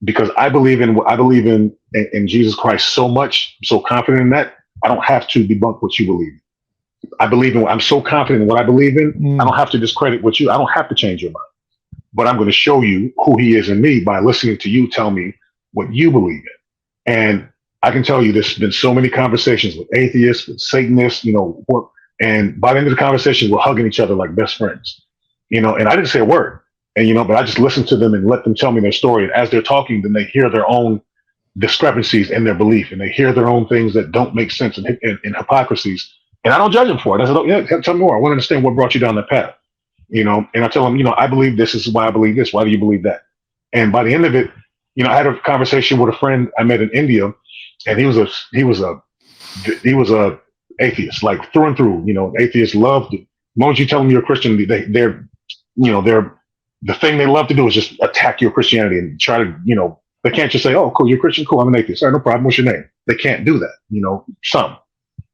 Because I believe in Jesus Christ so much, I'm so confident in that, I don't have to debunk what you believe in. I'm so confident in what I believe in, I don't have to discredit I don't have to change your mind. But I'm going to show you who He is in me by listening to you tell me what you believe in. And I can tell you there's been so many conversations with atheists, with Satanists, and by the end of the conversation, we're hugging each other like best friends, and I didn't say a word, and, but I just listened to them and let them tell me their story. And as they're talking, then they hear their own discrepancies in their belief, and they hear their own things that don't make sense and hypocrisies. And I don't judge them for it. I said, tell me more. I want to understand what brought you down that path, and I tell them, I believe this is why I believe this. Why do you believe that? And by the end of it, I had a conversation with a friend I met in India, and he was a atheist, like through and through. Atheists love to, as long as you tell them you're a Christian, they're the thing they love to do is just attack your Christianity and try to, they can't just say, oh, cool, you're a Christian, cool, I'm an atheist. All right, no problem. What's your name? They can't do that, some.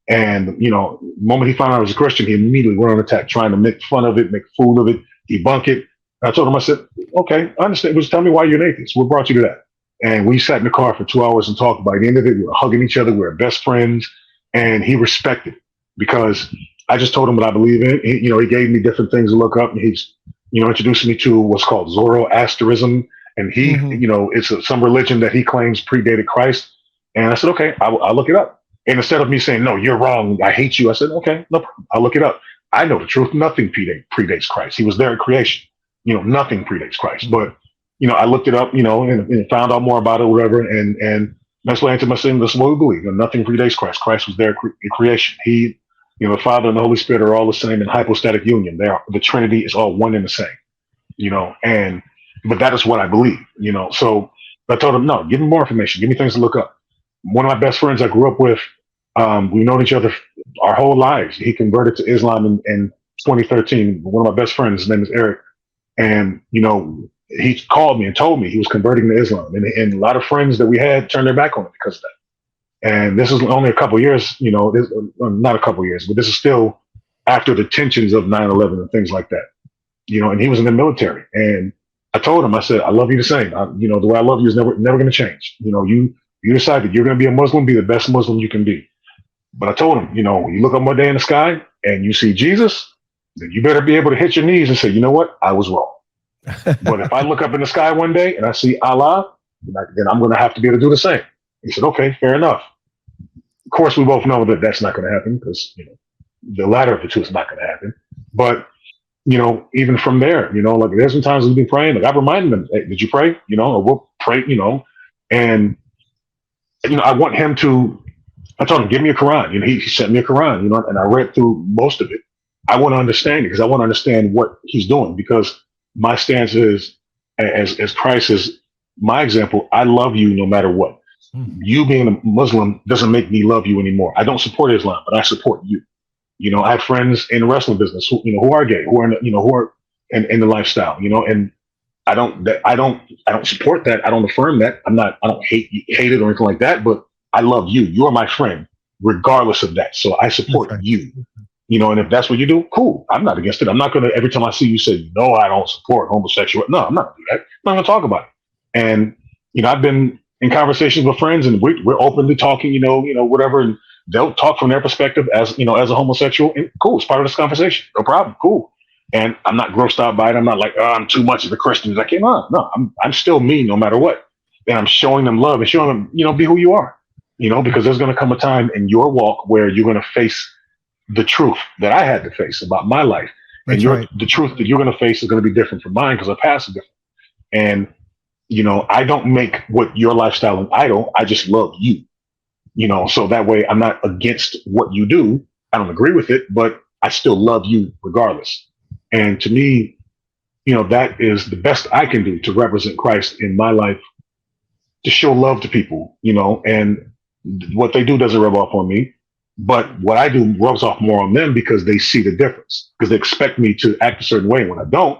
And, the moment he found out I was a Christian, he immediately went on attack, trying to make fun of it, make a fool of it, debunk it. I told him, I said, okay, I understand. Just tell me why you're an atheist. What brought you to that? And we sat in the car for 2 hours and talked. By the end of it, we were hugging each other. We were best friends. And he respected it because I just told him what I believe in. He gave me different things to look up. And he's, introduced me to what's called Zoroastrianism. And he, it's some religion that he claims predated Christ. And I said, okay, I'll look it up. And instead of me saying, no, you're wrong, I hate you, I said, okay, no problem. I'll look it up. I know the truth. Nothing predates Christ. He was there at creation. Nothing predates Christ. But, I looked it up, and found out more about it, whatever. And that's why I answered my saying, this is what we believe. Nothing predates Christ. Christ was there in creation. He, the Father and the Holy Spirit are all the same in hypostatic union. The Trinity is all one and the same, but that is what I believe, So I told him, no, give me more information. Give me things to look up. One of my best friends I grew up with, we've known each other our whole lives. He converted to Islam in 2013. One of my best friends, his name is Eric, and he called me and told me he was converting to Islam, and a lot of friends that we had turned their back on it because of that. And this is only a couple years, not a couple years, but this is still after the tensions of 9/11 and things like that. And he was in the military, and I told him, I said, I love you the same. The way I love you is never going to change. You decide that you're going to be a Muslim, be the best Muslim you can be. But I told him, when you look up one day in the sky and you see Jesus, then you better be able to hit your knees and say, you know what, I was wrong. But if I look up in the sky one day and I see Allah, then I'm going to have to be able to do the same. He said, okay, fair enough. Of course, we both know that that's not going to happen because the latter of the two is not going to happen. But even from there, like there's some times we've been praying. Like I've reminded him, hey, did you pray? Or we'll pray, and I want him to. I told him, give me a Quran. He sent me a Quran, and I read through most of it. I want to understand it because I want to understand what he's doing, because my stance is, as Christ is my example, I love you no matter what. You being a Muslim doesn't make me love you anymore. I don't support Islam, but I support you. I have friends in the wrestling business who are gay, who are in the lifestyle, and I don't support that. I don't affirm that. I don't hate it or anything like that, but I love you. You're my friend, regardless of that. So I support you. And if that's what you do, cool. I'm not against it. I'm not going to, every time I see you say, no, I don't support homosexuality. No, I'm not going to do that. I'm not going to talk about it. And, I've been in conversations with friends and we're openly talking, whatever. And they'll talk from their perspective as a homosexual. And cool. It's part of this conversation. No problem. Cool. And I'm not grossed out by it. I'm not like, oh, I'm too much of a Christian as I came on. No, I'm still me no matter what. And I'm showing them love and showing them, be who you are, because there's going to come a time in your walk where you're going to face the truth that I had to face about my life.
That's
and
right.
The truth that you're going to face is going to be different from mine because our past is different. And, I don't make what your lifestyle an idol. I just love you, so that way I'm not against what you do. I don't agree with it, but I still love you regardless. And to me, that is the best I can do to represent Christ in my life, to show love to people, and what they do doesn't rub off on me. But what I do rubs off more on them because they see the difference, because they expect me to act a certain way. When I don't,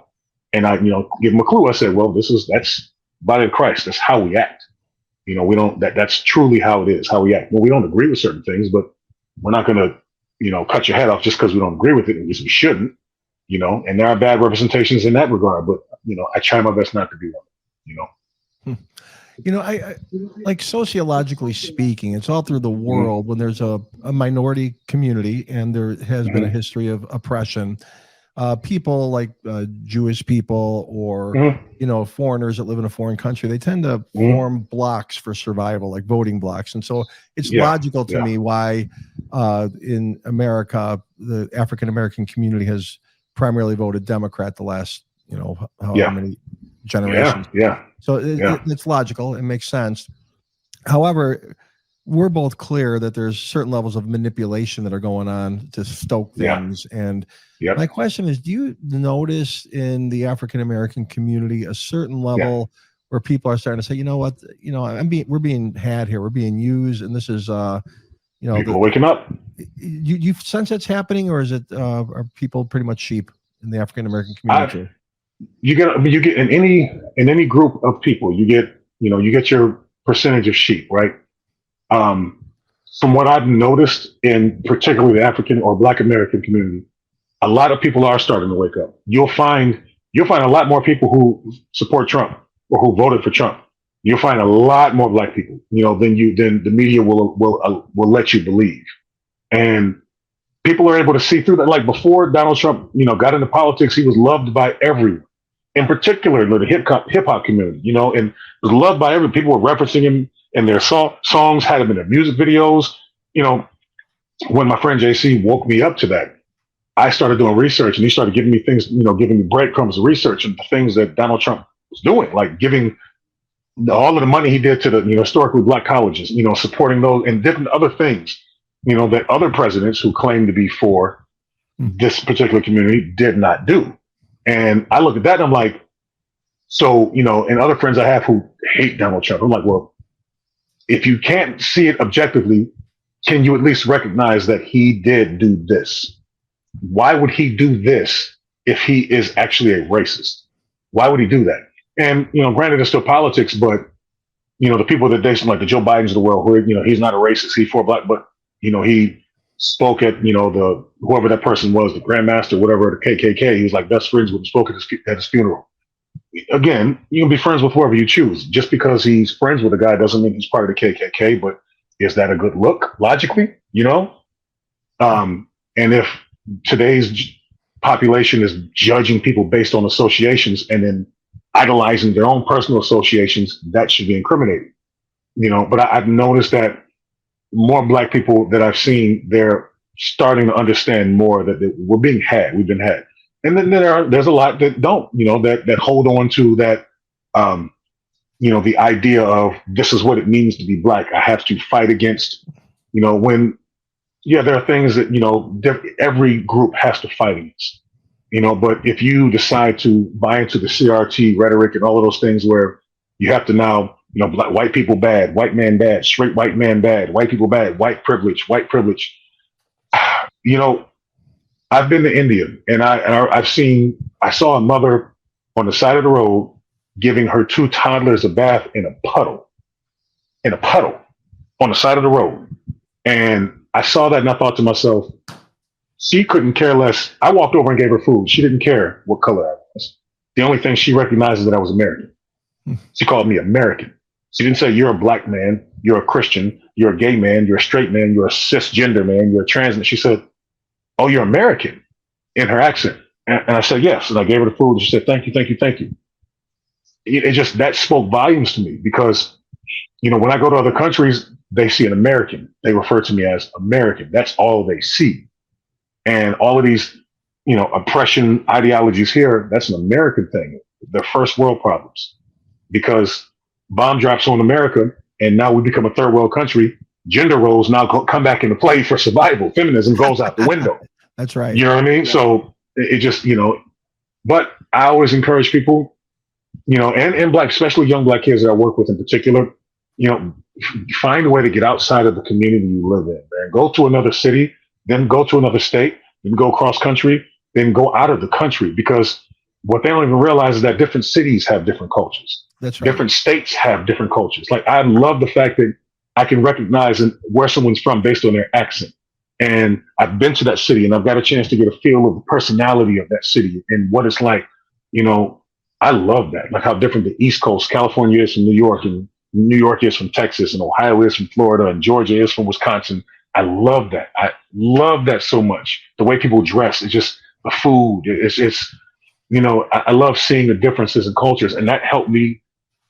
and I, give them a clue, I said, well, that's body of Christ. That's how we act. We don't, that's truly how it is, how we act. Well, we don't agree with certain things, but we're not going to, cut your head off just because we don't agree with it, and we shouldn't, and there are bad representations in that regard, but, I try my best not to be one,
I like sociologically speaking, it's all through the world when there's a minority community and there has been a history of oppression. People like Jewish people or, foreigners that live in a foreign country, they tend to form blocks for survival, like voting blocks. And so it's logical to me why in America, the African-American community has primarily voted Democrat the last, however many generations. So it's logical. It makes sense. However, we're both clear that there's certain levels of manipulation that are going on to stoke things. And my question is, do you notice in the African-American community a certain level where people are starting to say, you know what, we're being had here, we're being used, and this is,
people are waking up.
You sense that's happening, or is it, are people pretty much sheep in the African-American community?
You get in any group of people, you get your percentage of sheep, right? From what I've noticed in particularly the African or Black American community, a lot of people are starting to wake up. You'll find a lot more people who support Trump or who voted for Trump. You'll find a lot more Black people, than the media will let you believe. And people are able to see through that. Like before Donald Trump, got into politics, he was loved by everyone, in particular the hip hop community, and was loved by everyone. People were referencing him in their songs, had him in their music videos. When my friend JC woke me up to that, I started doing research, and he started giving me things, giving me breadcrumbs of research and the things that Donald Trump was doing, like giving all of the money he did to the historically Black colleges, supporting those and different other things, that other presidents who claimed to be for this particular community did not do. And I look at that and I'm like, so, and other friends I have who hate Donald Trump, I'm like, well, if you can't see it objectively, can you at least recognize that he did do this? Why would he do this if he is actually a racist? Why would he do that? And, granted, it's still politics, but, the people that they like the Joe Bidens of the world, who, he's not a racist, he's for black, but, he spoke at, the whoever that person was, the Grandmaster, whatever, the KKK. He was like best friends with him, spoke at his funeral. Again, you can be friends with whoever you choose. Just because he's friends with a guy doesn't mean he's part of the KKK, but is that a good look, logically, And if today's population is judging people based on associations and then idolizing their own personal associations, that should be incriminating, But I've noticed that more black people that I've seen, they're starting to understand more that we've been had. And then there's a lot that don't, that hold on to that, the idea of this is what it means to be black. I have to fight against, when, there are things that, every group has to fight against, but if you decide to buy into the CRT rhetoric and all of those things where you have to now, black, white people bad, white man bad, straight white man bad, white people bad, white privilege. I've been to India and I saw a mother on the side of the road giving her 2 toddlers a bath in a puddle on the side of the road. And I saw that and I thought to myself, she couldn't care less. I walked over and gave her food. She didn't care what color I was. The only thing she recognized is that I was American. She called me American. She didn't say, you're a black man, you're a Christian, you're a gay man, you're a straight man, you're a cisgender man, you're a trans man. She said, oh, you're American, in her accent. And I said, yes. And I gave her the food. And she said, thank you, thank you, thank you. It just, that spoke volumes to me because, when I go to other countries, they see an American. They refer to me as American. That's all they see. And all of these, oppression ideologies here, that's an American thing. They're first world problems because bomb drops on America and now we become a third world country. Gender roles now come back into play for survival. Feminism goes out the window.
That's right.
You know what I mean? Yeah. So it just, but I always encourage people, and black, especially young black kids that I work with in particular, find a way to get outside of the community you live in, man. Go to another city, then go to another state, then go cross country, then go out of the country, because what they don't even realize is that different cities have different cultures.
That's right.
Different states have different cultures. Like, I love the fact that I can recognize where someone's from based on their accent. And I've been to that city and I've got a chance to get a feel of the personality of that city and what it's like. I love that. Like how different the East Coast, California is from New York, and New York is from Texas, and Ohio is from Florida, and Georgia is from Wisconsin. I love that. I love that so much. The way people dress, it's just the food. I love seeing the differences in cultures, and that helped me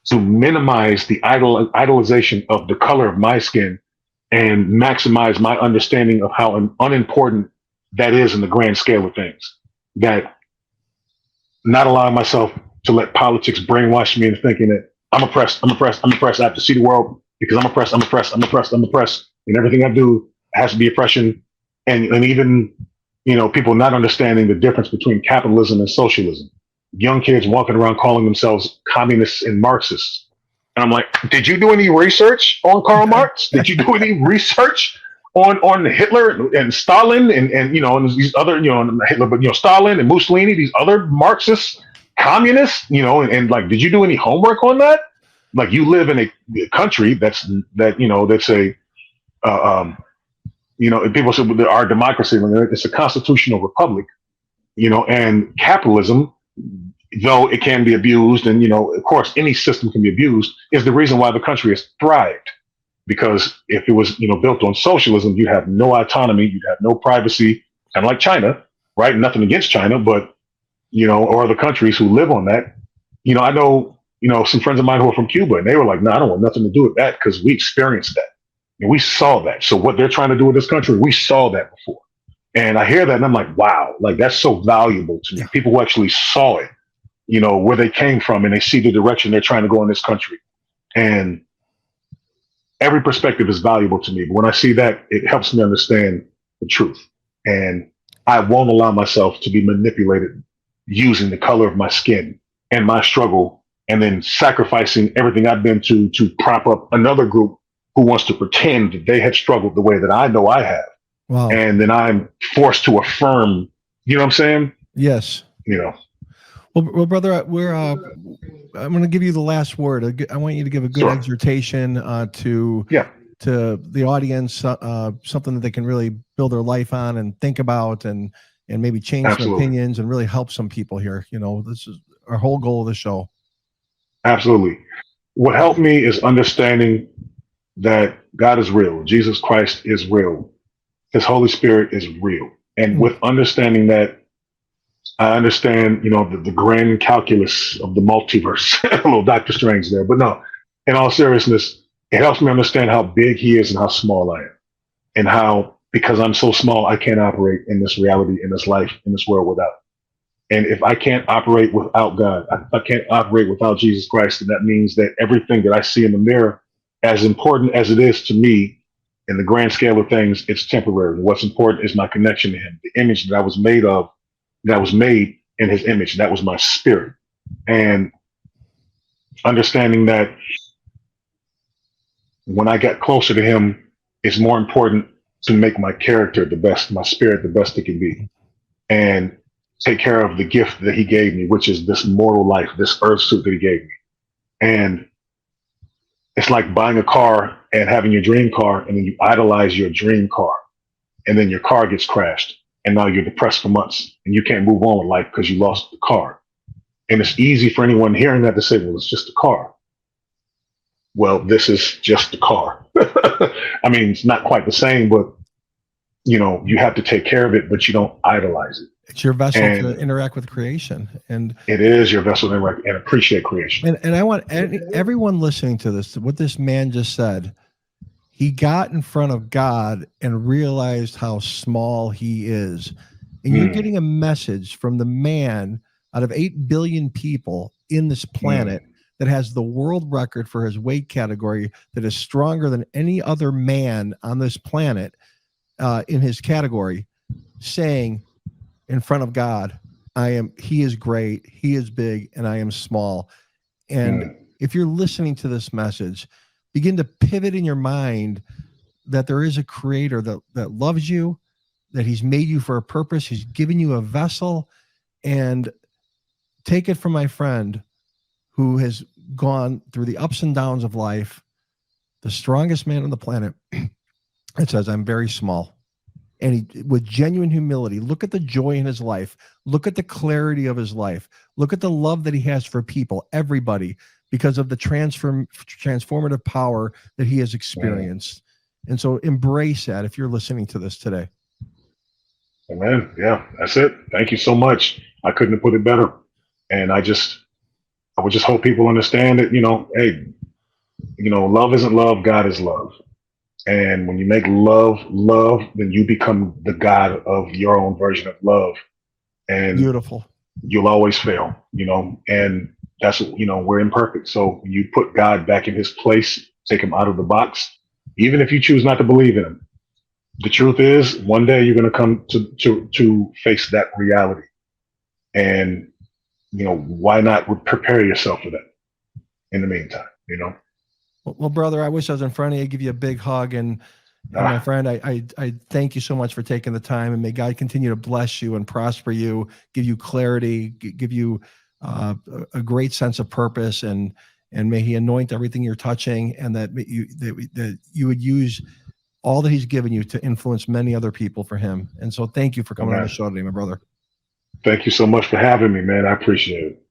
to minimize the idolization of the color of my skin and maximize my understanding of how unimportant that is in the grand scale of things. That not allowing myself to let politics brainwash me into thinking that I'm oppressed. I have to see the world because I'm oppressed. And everything I do has to be oppression. And even, people not understanding the difference between capitalism and socialism. Young kids walking around calling themselves communists and Marxists. And I'm like, did you do any research on Karl Marx? Did you do any research on Hitler and Stalin and these other, Hitler, but, Stalin and Mussolini, these other Marxists, communists, and like, did you do any homework on that? Like, you live in a country that's a, people say our democracy, it's a constitutional republic, and capitalism, though it can be abused, and of course any system can be abused, is the reason why the country has thrived. Because if it was built on socialism, you'd have no autonomy, you'd have no privacy, kind of like China, right? Nothing against China, but or other countries who live on that. I know some friends of mine who are from Cuba, and they were like, "No, I don't want nothing to do with that because we experienced that and we saw that. So what they're trying to do with this country, we saw that before." And I hear that and I'm like, wow, like that's so valuable to me. Yeah. People who actually saw it, where they came from, and they see the direction they're trying to go in this country. And every perspective is valuable to me. But when I see that, it helps me understand the truth. And I won't allow myself to be manipulated using the color of my skin and my struggle, and then sacrificing everything I've been to prop up another group who wants to pretend that they have struggled the way that I know I have.
Wow.
And then I'm forced to affirm, you know what I'm saying?
Yes.
You know.
Well, brother, I'm going to give you the last word. I want you to give a good
Sure.
exhortation to the audience, something that they can really build their life on and think about, and maybe change some opinions and really help some people here. You know, this is our whole goal of the show.
Absolutely. What helped me is understanding that God is real. Jesus Christ is real. His Holy Spirit is real. And with understanding that, I understand, you know, the grand calculus of the multiverse. A little Dr. Strange there. But no, in all seriousness, it helps me understand how big he is and how small I am. And how, because I'm so small, I can't operate in this reality, in this life, in this world without. And if I can't operate without God, I can't operate without Jesus Christ, and that means that everything that I see in the mirror, as important as it is to me in the grand scale of things, it's temporary. What's important is my connection to him, the image that I was made of, that was made in his image. That was my spirit. And understanding that when I got closer to him, it's more important to make my character the best, my spirit the best it can be. And take care of the gift that he gave me, which is this mortal life, this earth suit that he gave me. And it's like buying a car and having your dream car, and then you idolize your dream car, and then your car gets crashed, and now you're depressed for months, and you can't move on with life because you lost the car. And it's easy for anyone hearing that to say, well, it's just a car. Well, this is just a car. I mean, it's not quite the same, but you know, you have to take care of it, but you don't idolize it.
It's your vessel to interact with creation, and
it is your vessel to interact and appreciate creation.
And I want everyone listening to this, what this man just said. He got in front of God and realized how small he is, and you're getting a message from the man out of 8 billion people in this planet that has the world record for his weight category, that is stronger than any other man on this planet in his category, saying in front of God, he is great, he is big, and I am small. And if you're listening to this message, begin to pivot in your mind that there is a creator that loves you, that he's made you for a purpose, he's given you a vessel. And take it from my friend who has gone through the ups and downs of life, the strongest man on the planet. It says, I'm very small. And he, with genuine humility, look at the joy in his life. Look at the clarity of his life. Look at the love that he has for people, everybody, because of the transformative power that he has experienced. And so embrace that if you're listening to this today.
Amen. Yeah, that's it. Thank you so much. I couldn't have put it better. And I would just hope people understand that, you know, hey, you know, love isn't love, God is love. And when you make love, then you become the God of your own version of love. And
beautiful.
You'll always fail, you know, and that's, you know, we're imperfect. So when you put God back in his place, take him out of the box, even if you choose not to believe in him, the truth is one day you're going to come to face that reality. And, you know, why not prepare yourself for that in the meantime, you know?
Well, brother, I wish I was in front of you. Give you a big hug, and my friend, I thank you so much for taking the time, and may God continue to bless you and prosper you, give you clarity, give you a great sense of purpose, and may he anoint everything you're touching, and that you would use all that he's given you to influence many other people for him. And so thank you for coming on the show today, my brother.
Thank you so much for having me, man. I appreciate it.